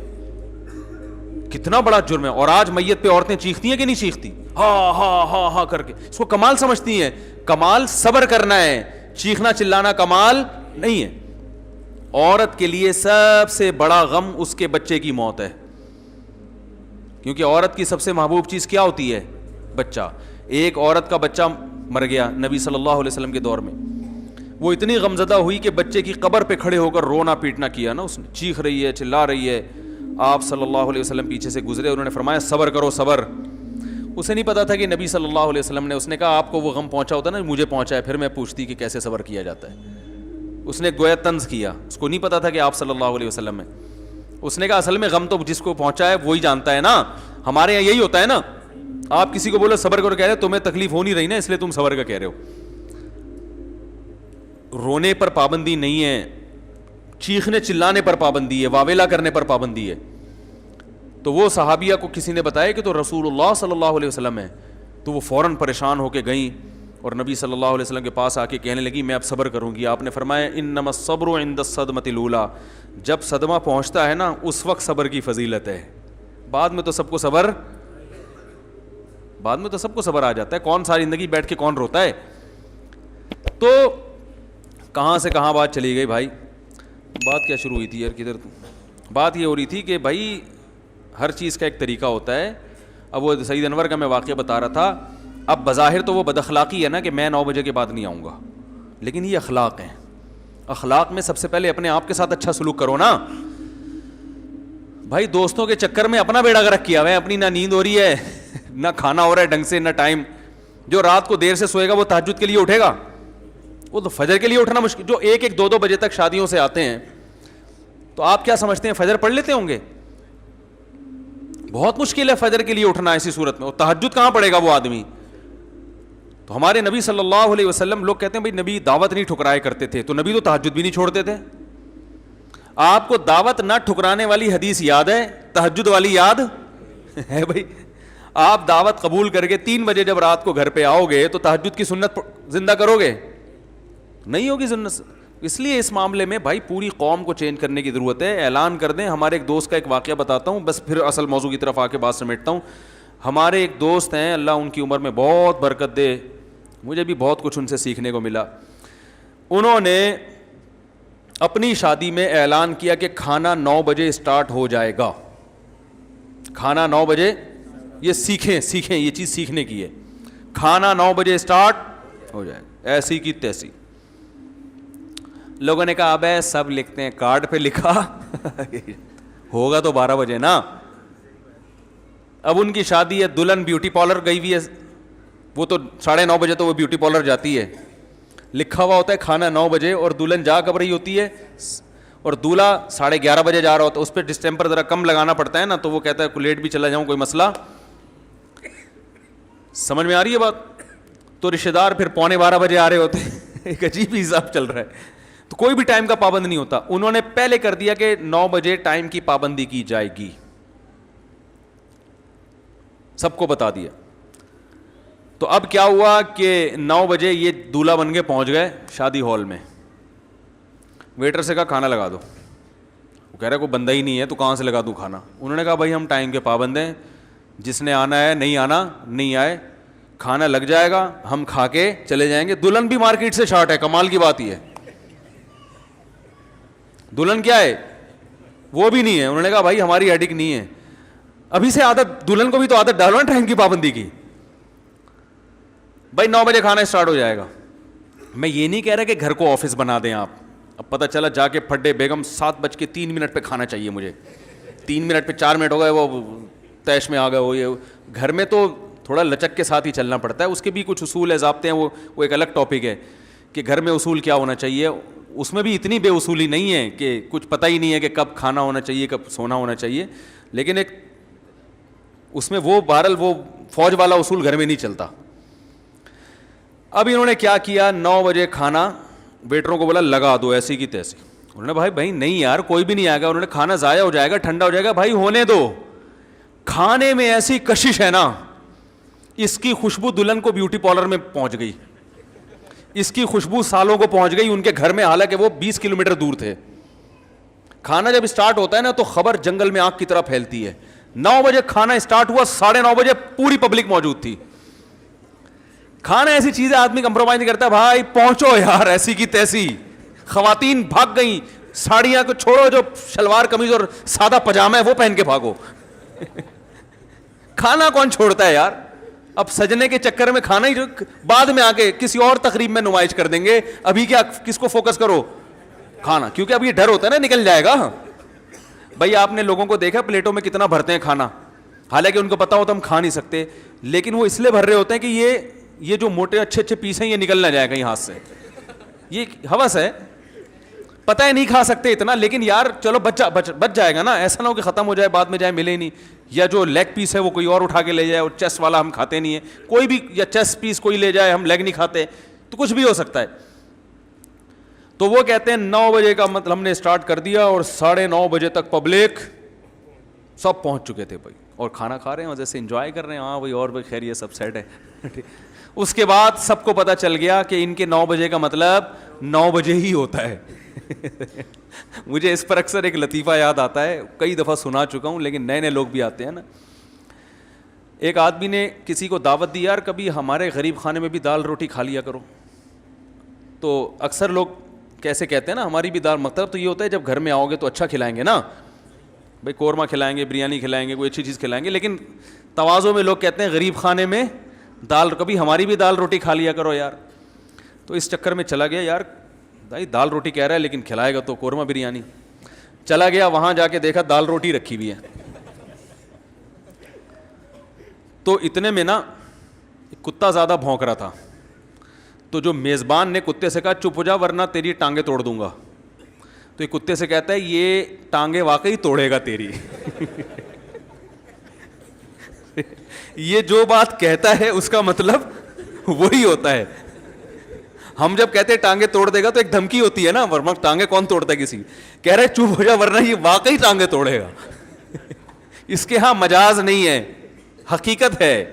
کتنا بڑا جرم ہے. اور آج میت پہ عورتیں چیختی ہیں کہ نہیں چیختی, ہاں ہاں ہاں ہاں کر کے, اس کو کمال سمجھتی ہیں. کمال صبر کرنا ہے, چیخنا چلانا کمال نہیں ہے. عورت کے لیے سب سے بڑا غم اس کے بچے کی موت ہے, کیونکہ عورت کی سب سے محبوب چیز کیا ہوتی ہے, بچہ. ایک عورت کا بچہ مر گیا نبی صلی اللہ علیہ وسلم کے دور میں, وہ اتنی غمزدہ ہوئی کہ بچے کی قبر پہ کھڑے ہو کر رونا پیٹنا کیا نا, اس نے چیخ رہی ہے چلا رہی ہے. آپ صلی اللہ علیہ وسلم پیچھے سے گزرے, انہوں نے فرمایا صبر کرو صبر. اسے نہیں پتا تھا کہ نبی صلی اللہ علیہ وسلم نے, اس نے کہا آپ کو وہ غم پہنچا ہوتا نا, مجھے پہنچا ہے, پھر میں پوچھتی کہ کیسے صبر کیا جاتا ہے. اس نے گویا طنز کیا, اس کو نہیں پتا تھا کہ آپ صلی اللہ علیہ وسلم میں. اس نے کہا اصل میں غم تو جس کو پہنچا ہے وہی جانتا ہے نا, ہمارے یہاں یہی ہوتا ہے نا, آپ کسی کو بولو صبر کرو, کہہ رہے تمہیں تکلیف ہو نہیں رہی نا اس لیے تم صبر کا کہہ رہے ہو. رونے پر پابندی نہیں ہے, چیخنے چلانے پر پابندی ہے, واویلا کرنے پر پابندی ہے. تو وہ صحابیہ کو کسی نے بتایا کہ تو رسول اللہ صلی اللہ علیہ وسلم ہے, تو وہ فوراً پریشان ہو کے گئیں اور نبی صلی اللہ علیہ وسلم کے پاس آ کے کہنے لگی میں اب صبر کروں گی. آپ نے فرمایا انما الصبر عند الصدمۃ الاولیٰ, جب صدمہ پہنچتا ہے نا اس وقت صبر کی فضیلت ہے, بعد میں تو سب کو صبر, بعد میں تو سب کو صبر آ جاتا ہے. کون ساری زندگی بیٹھ کے کون روتا ہے. تو کہاں سے کہاں بات چلی گئی بھائی, بات کیا شروع ہوئی تھی یار, کدھر بات یہ ہو رہی تھی کہ بھائی ہر چیز کا ایک طریقہ ہوتا ہے. اب وہ سعید انور کا میں واقعہ بتا رہا تھا. اب بظاہر تو وہ بد اخلاقی ہے نا کہ میں 9 بجے کے بعد نہیں آؤں گا, لیکن یہ اخلاق ہیں. اخلاق میں سب سے پہلے اپنے آپ کے ساتھ اچھا سلوک کرو نا بھائی. دوستوں کے چکر میں اپنا بیڑا غرق کیا ہوا ہے, اپنی نہ نیند ہو رہی ہے نہ کھانا ہو رہا ہے ڈھنگ سے, نہ ٹائم. جو رات کو دیر سے سوئے گا وہ تہجد کے لیے اٹھے گا, وہ تو فجر کے لیے اٹھنا مشکل. جو 1-1 2-2 بجے تک شادیوں سے آتے ہیں تو آپ کیا سمجھتے ہیں فجر پڑھ لیتے ہوں گے؟ بہت مشکل ہے فجر کے لیے اٹھنا ایسی صورت میں, اور تہجد کہاں پڑے گا وہ آدمی. تو ہمارے نبی صلی اللہ علیہ وسلم, لوگ کہتے ہیں بھائی نبی دعوت نہیں ٹھکرایا کرتے تھے, تو نبی تو تہجد بھی نہیں چھوڑتے تھے. آپ کو دعوت نہ ٹھکرانے والی حدیث یاد ہے, تہجد والی یاد ہے بھائی؟ آپ دعوت قبول کر کے 3 بجے جب رات کو گھر پہ آؤ گے تو تہجد کی سنت زندہ کرو گے؟ نہیں ہوگی سنت. اس لیے اس معاملے میں بھائی پوری قوم کو چینج کرنے کی ضرورت ہے. اعلان کر دیں. ہمارے ایک دوست کا ایک واقعہ بتاتا ہوں, بس پھر اصل موضوع کی طرف آ کے بات سمیٹتا ہوں. ہمارے ایک دوست ہیں, اللہ ان کی عمر میں بہت برکت دے, مجھے بھی بہت کچھ ان سے سیکھنے کو ملا. انہوں نے اپنی شادی میں اعلان کیا کہ کھانا 9 بجے اسٹارٹ ہو جائے گا. کھانا 9 بجے, یہ سیکھیں یہ چیز سیکھنے کی ہے. کھانا 9 بجے اسٹارٹ ہو جائے گا, ایسی کی تیسی. لوگوں نے کہا ابے سب لکھتے ہیں, کارڈ پہ لکھا ہوگا تو 12 بجے نا. اب ان کی شادی ہے, دلہن بیوٹی پارلر گئی ہوئی ہے, وہ تو 9:30 بجے تو وہ بیوٹی پارلر جاتی ہے. لکھا ہوا ہوتا ہے کھانا 9 بجے, اور دلہن جا کب رہی ہوتی ہے, اور دولہا 11:30 بجے جا رہا ہوتا ہے. اس پہ ڈسٹیمپر ذرا کم لگانا پڑتا ہے نا, تو وہ کہتا ہے لیٹ بھی چلا جاؤں کوئی مسئلہ. سمجھ میں آ رہی ہے بات؟ تو رشتے دار پھر 11:45 بجے آ رہے ہوتے ہیں. ایک عجیب حساب چل رہا ہے. تو کوئی بھی ٹائم کا پابند نہیں ہوتا. انہوں نے پہلے کر دیا کہ 9 بجے ٹائم کی پابندی کی جائے گی, سب کو بتا دیا. تو اب کیا ہوا کہ 9 بجے یہ دولہا بن کے پہنچ گئے شادی ہال میں. ویٹر سے کہا کھانا لگا دو. وہ کہہ رہا کوئی بندہ ہی نہیں ہے تو کہاں سے لگا دوں کھانا. انہوں نے کہا بھائی ہم ٹائم کے پابند ہیں, جس نے آنا ہے نہیں آنا نہیں آئے, کھانا لگ جائے گا ہم کھا کے چلے جائیں گے. دلہن بھی مارکیٹ سے شارٹ ہے, کمال کی بات یہ ہے. دلہن کیا ہے وہ بھی نہیں ہے. انہوں نے کہا بھائی ہماری ایڈک نہیں ہے. ابھی سے عادت, دلہن کو بھی تو عادت ڈالو نا ٹائم کی پابندی کی. بھائی 9 بجے کھانا اسٹارٹ ہو جائے گا. میں یہ نہیں کہہ رہا کہ گھر کو آفس بنا دیں آپ. اب پتہ چلا جا کے پھڈے بیگم 7:03 پہ کھانا چاہیے مجھے, 3 منٹ پہ 4 منٹ ہو گئے وہ تیش میں آ گئے. وہ یہ گھر میں تو تھوڑا لچک کے ساتھ ہی چلنا پڑتا ہے. اس کے بھی کچھ اصول ہے, ضابطے ہیں, وہ ایک الگ ٹاپک ہے کہ گھر میں اصول کیا ہونا چاہیے. اس میں بھی اتنی بے اصولی نہیں ہے کہ کچھ پتہ ہی نہیں ہے کہ کب کھانا ہونا چاہیے کب سونا ہونا چاہیے. لیکن ایک اس میں وہ بہرحال وہ فوج والا اصول گھر میں نہیں چلتا. اب انہوں نے کیا کیا, 9 بجے کھانا ویٹروں کو بولا لگا دو ایسی کی تیسی. انہوں نے بھائی نہیں یار کوئی بھی نہیں آئے گا. انہوں نے کھانا ضائع ہو جائے گا, ٹھنڈا ہو جائے گا. بھائی ہونے دو. کھانے میں ایسی کشش ہے نا, اس کی خوشبو دلہن کو بیوٹی پارلر میں پہنچ گئی, اس کی خوشبو سالوں کو پہنچ گئی ان کے گھر میں, حالانکہ وہ 20 کلومیٹر دور تھے. کھانا جب اسٹارٹ ہوتا ہے نا تو خبر جنگل میں آگ کی طرح پھیلتی ہے. 9 بجے کھانا اسٹارٹ ہوا, 9:30 بجے پوری پبلک موجود تھی. کھانا ایسی چیز ہے آدمی کمپرومائز نہیں کرتا. بھائی پہنچو یار ایسی کی تیسی. خواتین بھاگ گئیں, ساڑیاں کو چھوڑو, جو شلوار قمیض اور سادہ پجامہ ہے وہ پہن کے بھاگو. کھانا کون چھوڑتا ہے یار. اب سجنے کے چکر میں کھانا ہی بعد میں آ کے کسی اور تقریب میں نمائش کر دیں گے. ابھی کیا کس کو فوکس کرو, کھانا, کیونکہ اب یہ ڈر ہوتا ہے نا نکل جائے گا. بھائی آپ نے لوگوں کو دیکھا پلیٹوں میں کتنا بھرتے ہیں کھانا, حالانکہ ان کو پتا ہوتا ہم کھا نہیں سکتے, لیکن وہ اس لیے بھر رہے ہوتے ہیں کہ یہ جو موٹے اچھے پیس ہیں یہ نکل نہ جائے کہیں ہاتھ سے. یہ ہوس ہے, پتہ ہے نہیں کھا سکتے اتنا, لیکن یار چلو بچ جائے گا نا. ایسا نہ ہو کہ ختم ہو جائے بعد میں جائے ملے ہی نہیں, یا جو لیگ پیس ہے وہ کوئی اور اٹھا کے لے جائے, اور چیسٹ والا ہم کھاتے نہیں ہیں کوئی بھی, یا چیسٹ پیس کوئی لے جائے ہم لیگ نہیں کھاتے, تو کچھ بھی ہو سکتا ہے. تو وہ کہتے ہیں 9 بجے کا مطلب ہم نے اسٹارٹ کر دیا اور 9:30 بجے تک پبلک سب پہنچ چکے تھے بھائی, اور کھانا کھا رہے ہیں, وجہ سے انجوائے کر رہے ہیں. ہاں بھائی اور بھائی خیر یہ سب سیٹ ہے. اس کے بعد سب کو پتا چل گیا کہ ان کے 9 بجے کا مطلب 9 بجے ہی ہوتا ہے. مجھے اس پر اکثر ایک لطیفہ یاد آتا ہے, کئی دفعہ سنا چکا ہوں, لیکن نئے لوگ بھی آتے ہیں نا. ایک آدمی نے کسی کو دعوت دی, یار کبھی ہمارے غریب خانے میں بھی دال روٹی کھا لیا کرو. تو اکثر لوگ کیسے کہتے ہیں نا ہماری بھی دال, مطلب تو یہ ہوتا ہے جب گھر میں آؤ گے تو اچھا کھلائیں گے نا بھائی, قورمہ کھلائیں گے, بریانی کھلائیں گے, کوئی اچھی چیز کھلائیں گے. لیکن تواضع میں لوگ کہتے ہیں غریب خانے میں دال, کبھی ہماری بھی دال روٹی کھا لیا کرو یار. تو اس چکر میں چلا گیا, یار بھائی دال روٹی کہہ رہا ہے لیکن کھلائے گا تو قورمہ بریانی. چلا گیا وہاں جا کے دیکھا دال روٹی رکھی ہوئی ہے. تو اتنے میں نا کتا زیادہ بھونک رہا تھا, تو جو میزبان نے کتے سے کہا چپ ہو جا ورنہ تیری ٹانگیں توڑ دوں گا. تو یہ کتے سے کہتا ہے یہ ٹانگیں واقعی توڑے گا تیری. یہ جو بات کہتا ہے اس کا مطلب وہی ہوتا ہے. ہم جب کہتے ہیں ٹانگیں توڑ دے گا تو ایک دھمکی ہوتی ہے نا, ورنہ ٹانگیں کون توڑتا ہے کسی. کہہ رہے چپ ہو جا ورنہ یہ واقعی ٹانگیں توڑے گا. اس کے ہاں مجاز نہیں ہے, حقیقت ہے.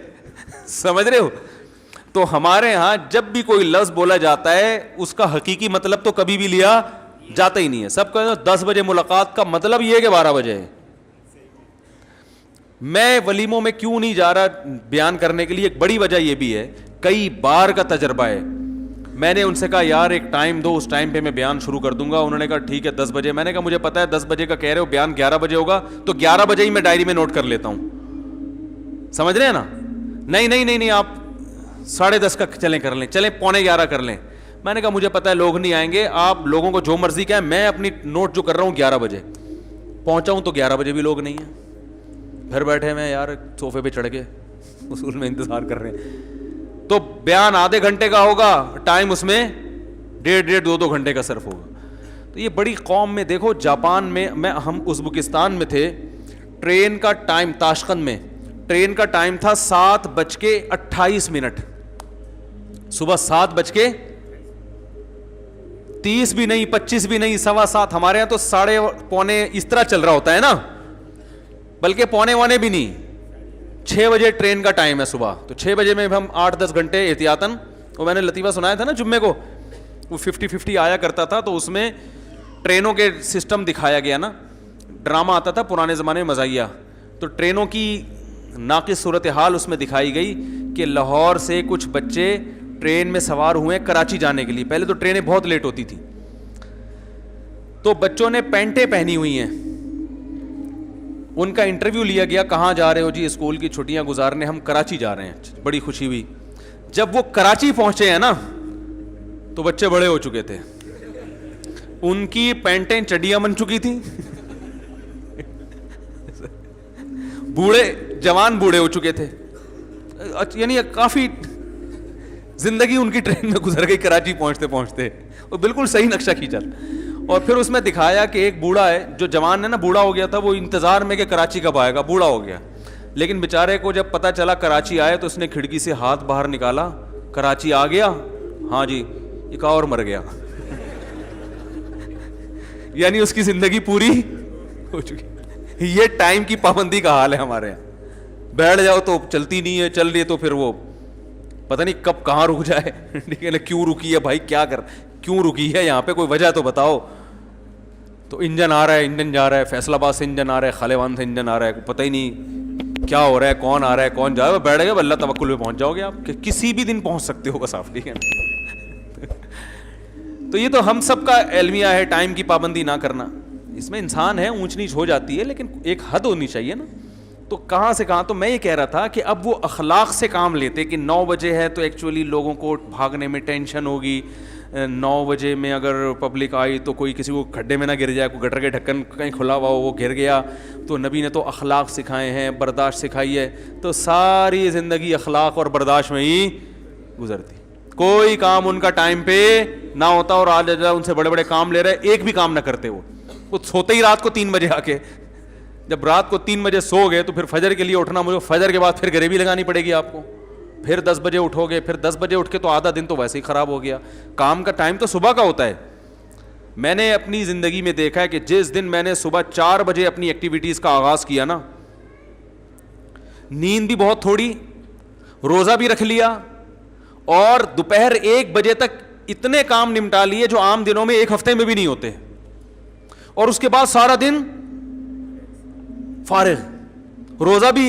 سمجھ رہے ہو. تو ہمارے ہاں جب بھی کوئی لفظ بولا جاتا ہے اس کا حقیقی مطلب تو کبھی بھی لیا جاتا ہی نہیں ہے. سب کہتے ہیں 10 بجے ملاقات کا مطلب یہ ہے کہ 12 بجے ہے. میں ولیموں میں کیوں نہیں جا رہا بیان کرنے کے لیے, ایک بڑی وجہ یہ بھی ہے, کئی بار کا تجربہ ہے. میں نے ان سے کہا یار ایک ٹائم دو, اس ٹائم پہ میں بیان شروع کر دوں گا. انہوں نے کہا ٹھیک ہے 10 بجے. میں نے کہا مجھے پتا ہے 10 بجے کا کہہ رہے ہو, بیان 11 بجے ہوگا, تو 11 بجے ہی میں ڈائری میں نوٹ کر لیتا ہوں. سمجھ رہے ہیں نا. نہیں آپ 10:30 کا چلیں کر لیں, چلیں 11:15 کر لیں. میں نے کہا مجھے پتا ہے لوگ نہیں آئیں گے, آپ لوگوں کو جو مرضی کہیں, میں اپنی نوٹ جو کر رہا ہوں 11 بجے پہنچا ہوں, تو 11 بجے بھی لوگ نہیں ہیں. گھر بیٹھے میں یار صوفے پہ چڑھ کے اصول میں انتظار کر رہے ہیں. تو بیان آدھے گھنٹے کا ہوگا, ٹائم اس میں 1.5-2 گھنٹے کا صرف ہوگا. تو یہ بڑی قوم میں دیکھو, جاپان میں ہم ازبکستان میں تھے, ٹرین کا ٹائم تاشقند میں ٹرین کا ٹائم تھا 7:28, صبح 7:30 بھی نہیں, 25 بھی نہیں, 7:15. ہمارے یہاں تو 7:45 اس طرح چل رہا ہوتا ہے نا, بلکہ 7:45 بھی نہیں, 6 بجے ٹرین کا ٹائم ہے صبح, تو 6 بجے میں ہم 8-10 گھنٹے احتیاطاً, وہ میں نے لطیفہ سنایا تھا نا جمعے کو, وہ 50-50 آیا کرتا تھا, تو اس میں ٹرینوں کے سسٹم دکھایا گیا نا, ڈرامہ آتا تھا پرانے زمانے میں مزاحیہ, تو ٹرینوں کی ناقص صورتحال اس میں دکھائی گئی کہ لاہور سے کچھ بچے ٹرین میں سوار ہوئے کراچی جانے کے لیے. پہلے تو ٹرینیں بہت لیٹ ہوتی تھیں, تو بچوں نے پینٹیں پہنی ہوئی ہیں, ان کا انٹرویو لیا گیا, کہاں جا رہے ہو جی؟ اسکول کی چھٹیاں گزارنے, ہم کراچی جا رہے ہیں. بڑی خوشی ہوئی. جب وہ کراچی پہنچے ہیں نا تو بچے بڑے ہو چکے تھے, ان کی پینٹیں چڈیاں بن چکی تھیں, بوڑھے جوان بوڑھے ہو چکے تھے, یعنی کافی زندگی ان کی ٹرین میں گزر گئی کراچی پہنچتے پہنچتے, وہ بالکل صحیح نقشہ کھینچا. اور پھر اس میں دکھایا کہ ایک بوڑھا ہے, جو جوان ہے نا بوڑھا ہو گیا تھا, وہ انتظار میں کہ کراچی کب آئے گا, بوڑھا ہو گیا, لیکن بیچارے کو جب پتہ چلا کراچی آئے تو اس نے کھڑکی سے ہاتھ باہر نکالا, کراچی آ گیا؟ ہاں جی. ایک اور مر گیا. یعنی اس کی زندگی پوری ہو چکی. یہ ٹائم کی پابندی کا حال ہے ہمارے یہاں. بیٹھ جاؤ تو چلتی نہیں ہے, چل رہی ہے تو پھر وہ پتہ نہیں کب کہاں رک جائے. ٹھیک ہے نا, کیوں رکی ہے بھائی, کیا کر, کیوں رکی ہے یہاں پہ, کوئی وجہ تو بتاؤ. تو انجن آ رہا ہے, انجن جا رہا ہے, فیصل آباد سے انجن آ رہا ہے, خالوان سے انجن آ رہا ہے, پتہ ہی نہیں کیا ہو رہا ہے, کون آ رہا ہے, کون جا رہا ہے. بیٹھ گئے, اللہ توکل پہ پہنچ جاؤ گے آپ, کہ کسی بھی دن پہنچ سکتے ہو بس آپ. ٹھیک ہے. تو یہ تو ہم سب کا المیہ ہے, ٹائم کی پابندی نہ کرنا. اس میں انسان ہے, اونچ نیچ ہو جاتی ہے, لیکن ایک حد ہونی چاہیے نا. تو کہاں سے کہاں, تو میں یہ کہہ رہا تھا کہ اب وہ اخلاق سے کام لیتے کہ 9 بجے ہے تو ایکچولی لوگوں کو بھاگنے میں ٹینشن ہوگی, 9 بجے میں اگر پبلک آئی تو کوئی کسی کو کھڈے میں نہ گر جائے, کوئی گٹر کے ڈھکن کہیں کھلا ہوا ہو وہ گر گیا. تو نبی نے تو اخلاق سکھائے ہیں, برداشت سکھائی ہے, تو ساری زندگی اخلاق اور برداشت میں ہی گزرتی. کوئی کام ان کا ٹائم پہ نہ ہوتا, اور آج ان سے بڑے بڑے کام لے رہے, ایک بھی کام نہ کرتے. وہ سوتے ہی رات کو 3 بجے آ کے, جب رات کو 3 بجے سو گئے تو پھر فجر کے لیے اٹھنا, مجھے فجر کے بعد پھر غریبی لگانی پڑے گی آپ کو, پھر 10 بجے اٹھو گے, پھر 10 بجے اٹھ کے تو آدھا دن تو ویسے ہی خراب ہو گیا. کام کا ٹائم تو صبح کا ہوتا ہے. میں نے اپنی زندگی میں دیکھا ہے کہ جس دن میں نے صبح 4 بجے اپنی ایکٹیویٹیز کا آغاز کیا نا, نیند بھی بہت تھوڑی, روزہ بھی رکھ لیا, اور دوپہر 1 بجے تک اتنے کام نمٹا لیے جو عام دنوں میں ایک ہفتے میں بھی نہیں ہوتے, اور اس کے بعد سارا دن فارغ. روزہ بھی,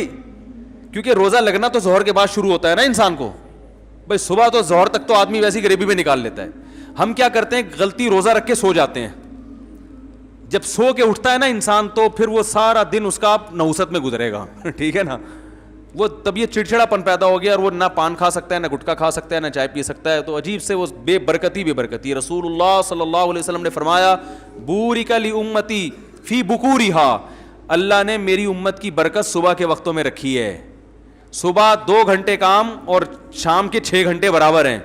کیونکہ روزہ لگنا تو ظہر کے بعد شروع ہوتا ہے نا انسان کو, بھائی صبح تو ظہر تک تو آدمی ویسی غریبی میں نکال لیتا ہے. ہم کیا کرتے ہیں, غلطی روزہ رکھ کے سو جاتے ہیں. جب سو کے اٹھتا ہے نا انسان تو پھر وہ سارا دن اس کا نحوست میں گزرے گا. ٹھیک ہے نا, وہ تب یہ چڑچڑا پن پیدا ہو گیا, اور وہ نہ پان کھا سکتا ہے, نہ گٹکا کھا سکتا ہے, نہ چائے پی سکتا ہے. تو عجیب سے وہ بے برکتی. رسول اللہ صلی اللہ علیہ وسلم نے فرمایا, بورک لامتی فی بکورہا, اللہ نے میری امت کی برکت صبح کے وقتوں میں رکھی ہے. صبح 2 گھنٹے کام اور شام کے 6 گھنٹے برابر ہیں.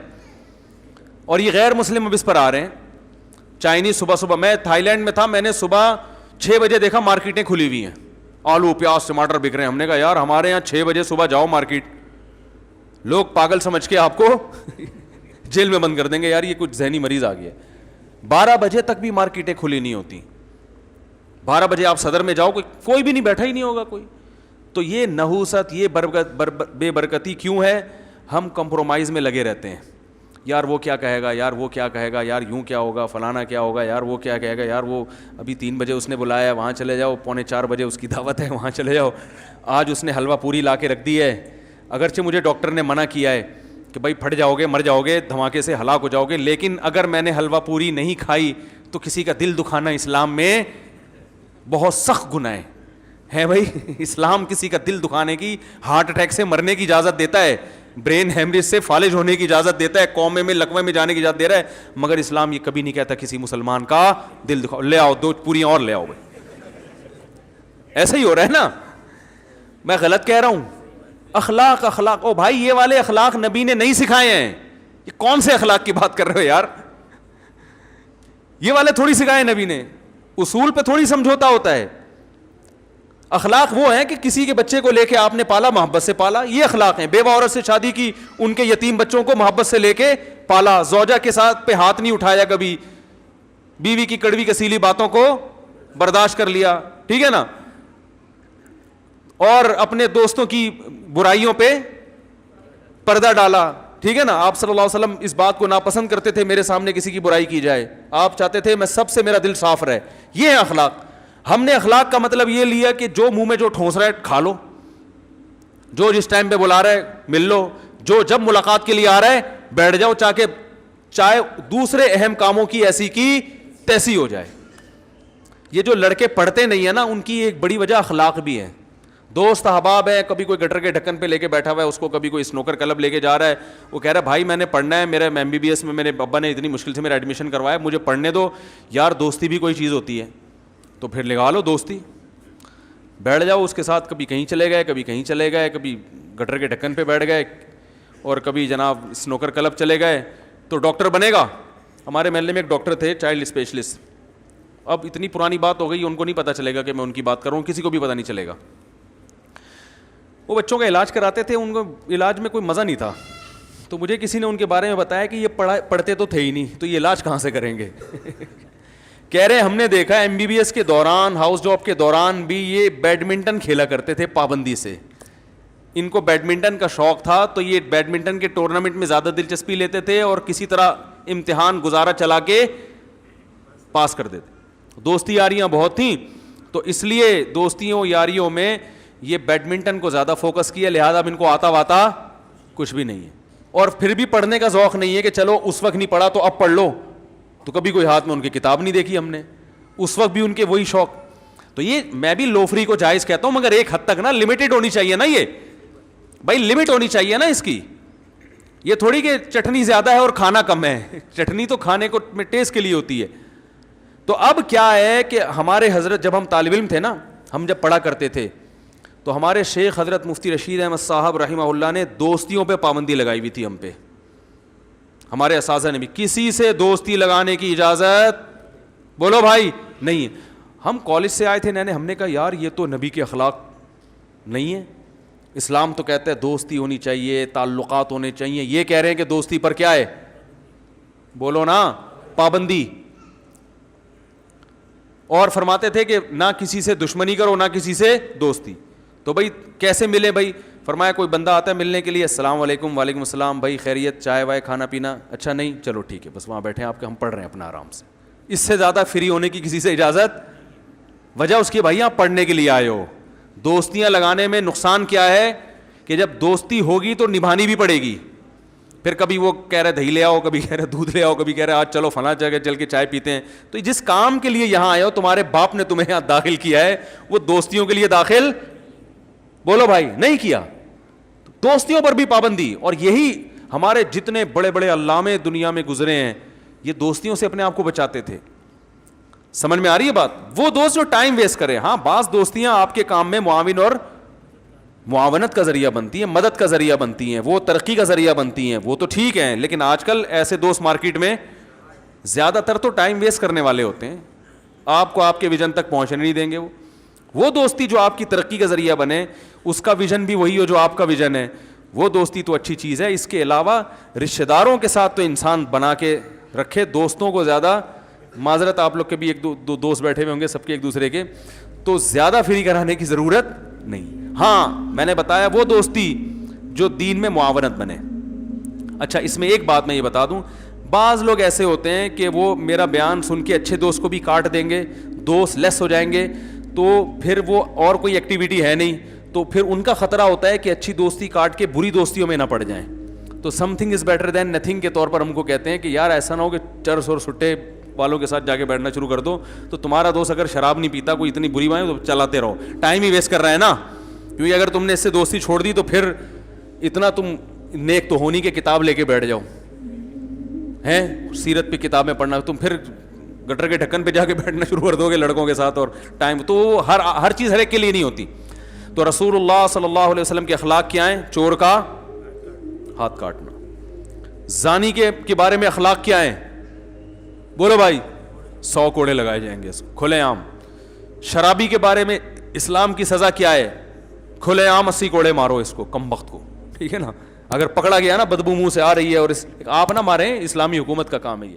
اور یہ غیر مسلم اب اس پر آ رہے ہیں. چائنیز صبح, میں تھائی لینڈ میں تھا, میں نے صبح 6 بجے دیکھا مارکیٹیں کھلی ہوئی ہیں, آلو پیاز ٹماٹر بک رہے ہیں. ہم نے کہا یار ہمارے یہاں 6 بجے صبح جاؤ مارکیٹ, لوگ پاگل سمجھ کے آپ کو جیل میں بند کر دیں گے, یار یہ کچھ ذہنی مریض آ گیا. 12 بجے تک بھی مارکیٹیں کھلی نہیں ہوتی. 12 بجے آپ صدر میں جاؤ, کوئی بھی نہیں, بیٹھا ہی نہیں ہوگا کوئی. تو یہ نحوست, یہ بے برکتی کیوں ہے؟ ہم کمپرومائز میں لگے رہتے ہیں. یار وہ کیا کہے گا, یار وہ کیا کہے گا, یار یوں کیا ہوگا, فلانا کیا ہوگا, یار وہ کیا کہے گا, یار وہ ابھی 3 بجے اس نے بلایا ہے وہاں چلے جاؤ, 3:45 بجے اس کی دعوت ہے وہاں چلے جاؤ, آج اس نے حلوہ پوری لا کے رکھ دی ہے, اگرچہ مجھے ڈاکٹر نے منع کیا ہے کہ بھائی پھٹ جاؤ گے, مر جاؤ گے, دھماکے سے ہلاک ہو جاؤ گے, لیکن اگر میں نے حلوہ پوری نہیں کھائی تو کسی کا دل دکھانا اسلام میں بہت سخت گناہ ہے بھائی. اسلام کسی کا دل دکھانے کی, ہارٹ اٹیک سے مرنے کی اجازت دیتا ہے, برین ہیمریج سے فالج ہونے کی اجازت دیتا ہے, قومے میں لقمے میں جانے کی اجازت دے رہا ہے, مگر اسلام یہ کبھی نہیں کہتا کسی مسلمان کا دل دکھاؤ, لے آؤ 2 پوریاں اور لے آؤ بھائی. ایسا ہی ہو رہا ہے نا, میں غلط کہہ رہا ہوں؟ اخلاق, او بھائی یہ والے اخلاق نبی نے نہیں سکھائے ہیں. یہ کون سے اخلاق کی بات کر رہے ہو یار, یہ والے تھوڑی سکھائے نبی نے, اصول پہ تھوڑی سمجھوتا ہوتا ہے. اخلاق وہ ہیں کہ کسی کے بچے کو لے کے آپ نے پالا, محبت سے پالا, یہ اخلاق ہیں. بیوہ عورت سے شادی کی, ان کے یتیم بچوں کو محبت سے لے کے پالا, زوجہ کے ساتھ پہ ہاتھ نہیں اٹھایا کبھی, بیوی کی کڑوی کسیلی باتوں کو برداشت کر لیا, ٹھیک ہے نا, اور اپنے دوستوں کی برائیوں پہ پردہ ڈالا. ٹھیک ہے نا, آپ صلی اللہ علیہ وسلم اس بات کو ناپسند کرتے تھے میرے سامنے کسی کی برائی کی جائے, آپ چاہتے تھے میں سب سے میرا دل صاف رہے. یہ ہے اخلاق. ہم نے اخلاق کا مطلب یہ لیا کہ جو منہ میں جو ٹھونس رہا ہے کھا لو, جو جس ٹائم پہ بلا رہا ہے مل لو, جو جب ملاقات کے لیے آ رہا ہے بیٹھ جاؤ, چاہے دوسرے اہم کاموں کی ایسی کی تیسی ہو جائے. یہ جو لڑکے پڑھتے نہیں ہیں نا, ان کی ایک بڑی وجہ اخلاق بھی ہے. دوست احباب ہے, کبھی کوئی گٹر کے ڈھکن پہ لے کے بیٹھا ہوا ہے اس کو, کبھی کوئی سنوکر کلب لے کے جا رہا ہے, وہ کہہ رہا ہے بھائی میں نے پڑھنا ہے, میرا MBBS میں میرے ابا نے اتنی مشکل سے میرا ایڈمیشن کروایا, مجھے پڑھنے دو یار. دوستی بھی کوئی چیز ہوتی ہے تو پھر لگا لو دوستی, بیٹھ جاؤ اس کے ساتھ. کبھی کہیں چلے گئے, کبھی کہیں چلے گئے, کبھی گٹر کے ڈھکن پہ بیٹھ گئے, اور کبھی جناب سنوکر کلب چلے گئے. تو ڈاکٹر بنے گا. ہمارے محلے میں ایک ڈاکٹر تھے چائلڈ اسپیشلسٹ, اب اتنی پرانی بات ہو گئی ان کو نہیں پتہ چلے گا کہ میں ان کی بات کر رہا ہوں, کسی کو بھی پتہ نہیں چلے گا. وہ بچوں کا علاج کراتے تھے, ان کو علاج میں کوئی مزہ نہیں تھا. تو مجھے کسی نے ان کے بارے میں بتایا کہ یہ پڑھتے تو تھے ہی نہیں, تو یہ علاج کہاں سے کریں گے. کہہ رہے ہم نے دیکھا MBBS کے دوران, ہاؤس جاب کے دوران بھی یہ بیڈمنٹن کھیلا کرتے تھے پابندی سے. ان کو بیڈمنٹن کا شوق تھا تو یہ بیڈمنٹن کے ٹورنامنٹ میں زیادہ دلچسپی لیتے تھے اور کسی طرح امتحان گزارا چلا کے پاس کر دیتے. دوستی یاریاں بہت تھیں تو اس لیے دوستیوں یاریوں میں یہ بیڈمنٹن کو زیادہ فوکس کیا, لہذا اب ان کو آتا واتا کچھ بھی نہیں ہے. اور پھر بھی پڑھنے کا ذوق نہیں ہے کہ چلو اس وقت نہیں پڑھا تو اب پڑھ لو, تو کبھی کوئی ہاتھ میں ان کی کتاب نہیں دیکھی ہم نے, اس وقت بھی ان کے وہی شوق. تو یہ میں بھی لوفری کو جائز کہتا ہوں, مگر ایک حد تک نا لمیٹڈ ہونی چاہیے نا, یہ بھائی لمٹ ہونی چاہیے نا اس کی. یہ تھوڑی کہ چٹنی زیادہ ہے اور کھانا کم ہے, چٹنی تو کھانے کو ٹیسٹ کے لیے ہوتی ہے. تو اب کیا ہے کہ ہمارے حضرت جب ہم طالب علم تھے نا, ہم جب پڑھا کرتے تھے تو ہمارے شیخ حضرت مفتی رشید احمد صاحب رحمہ اللہ نے دوستیوں پہ پابندی لگائی ہوئی تھی ہم پہ. ہمارے اساتذہ نے بھی کسی سے دوستی لگانے کی اجازت بولو بھائی نہیں. ہم کالج سے آئے تھے نئے, ہم نے کہا یار یہ تو نبی کے اخلاق نہیں ہے. اسلام تو کہتا ہے دوستی ہونی چاہیے, تعلقات ہونے چاہیے. یہ کہہ رہے ہیں کہ دوستی پر کیا ہے, بولو نا, پابندی. اور فرماتے تھے کہ نہ کسی سے دشمنی کرو نہ کسی سے دوستی. تو بھائی کیسے ملے بھائی, فرمایا کوئی بندہ آتا ہے ملنے کے لیے, السلام علیکم, وعلیکم السلام, بھائی خیریت, چائے وائے کھانا پینا, اچھا نہیں چلو ٹھیک ہے بس وہاں بیٹھے ہیں آپ کے, ہم پڑھ رہے ہیں اپنا آرام سے. اس سے زیادہ فری ہونے کی کسی سے اجازت, وجہ اس کی بھائی آپ پڑھنے کے لیے آئے ہو. دوستیاں لگانے میں نقصان کیا ہے کہ جب دوستی ہوگی تو نبھانی بھی پڑے گی. پھر کبھی وہ کہہ رہے دہی لے آؤ, کبھی کہہ رہے دودھ لے آؤ, کبھی کہہ رہے آج چلو فلاں جگہ چل کے چائے پیتے ہیں. تو جس کام کے لیے یہاں آئے ہو, تمہارے باپ نے تمہیں یہاں داخل کیا ہے, وہ دوستیوں کے لیے داخل بولو بھائی نہیں کیا. دوستیوں پر بھی پابندی. اور یہی ہمارے جتنے بڑے بڑے علامے دنیا میں گزرے ہیں یہ دوستیوں سے اپنے آپ کو بچاتے تھے. سمجھ میں آ رہی ہے بات. وہ دوست جو ٹائم ویسٹ کرے, ہاں بعض دوستیاں آپ کے کام میں معاون اور معاونت کا ذریعہ بنتی ہیں, مدد کا ذریعہ بنتی ہیں, وہ ترقی کا ذریعہ بنتی ہیں, وہ تو ٹھیک ہیں. لیکن آج کل ایسے دوست مارکیٹ میں زیادہ تر تو ٹائم ویسٹ کرنے والے ہوتے ہیں, آپ کو آپ کے ویژن تک پہنچنے نہیں دیں گے. وہ دوستی جو آپ کی ترقی کا ذریعہ بنے, اس کا ویژن بھی وہی ہو جو آپ کا ویژن ہے, وہ دوستی تو اچھی چیز ہے. اس کے علاوہ رشتہ داروں کے ساتھ تو انسان بنا کے رکھے, دوستوں کو زیادہ, معذرت آپ لوگ کے بھی ایک دو دوست بیٹھے ہوئے ہوں گے سب کے ایک دوسرے کے, تو زیادہ فری کرانے کی ضرورت نہیں. ہاں میں نے بتایا وہ دوستی جو دین میں معاونت بنے. اچھا اس میں ایک بات میں یہ بتا دوں, بعض لوگ ایسے ہوتے ہیں کہ وہ میرا بیان سن کے اچھے دوست کو بھی کاٹ دیں گے, دوست لیس ہو جائیں گے, تو پھر وہ اور کوئی ایکٹیویٹی ہے نہیں, تو پھر ان کا خطرہ ہوتا ہے کہ اچھی دوستی کاٹ کے بری دوستیوں میں نہ پڑ جائیں. تو some thing is better than nothing کے طور پر ہم کو کہتے ہیں کہ یار ایسا نہ ہو کہ چرس اور سٹے والوں کے ساتھ جا کے بیٹھنا شروع کر دو, تو تمہارا دوست اگر شراب نہیں پیتا, کوئی اتنی بری بات تو چلاتے رہو, ٹائم ہی ویسٹ کر رہا ہے نا. کیونکہ اگر تم نے اس سے دوستی چھوڑ دی تو پھر اتنا تم نیک تو ہونی کہ کتاب لے کے بیٹھ جاؤ ہیں, سیرت پہ کتابیں پڑھنا, تم پھر گٹر کے ڈھکن پہ جا کے بیٹھنا شروع کر دو گے لڑکوں کے ساتھ. اور ٹائم تو ہر چیز ہر ایک کے لیے نہیں ہوتی. تو رسول اللہ صلی اللہ علیہ وسلم کے اخلاق کیا ہیں؟ چور کا ہاتھ کاٹنا. زانی کے بارے میں اخلاق کیا ہیں؟ بولو بھائی 100 کوڑے لگائے جائیں گے کھلے عام. شرابی کے بارے میں اسلام کی سزا کیا ہے؟ کھلے عام 80 کوڑے مارو اس کو, کم بخت کو, ٹھیک ہے نا. اگر پکڑا گیا نا بدبو منہ سے آ رہی ہے اور آپ نہ ماریں, اسلامی حکومت کا کام ہے یہ.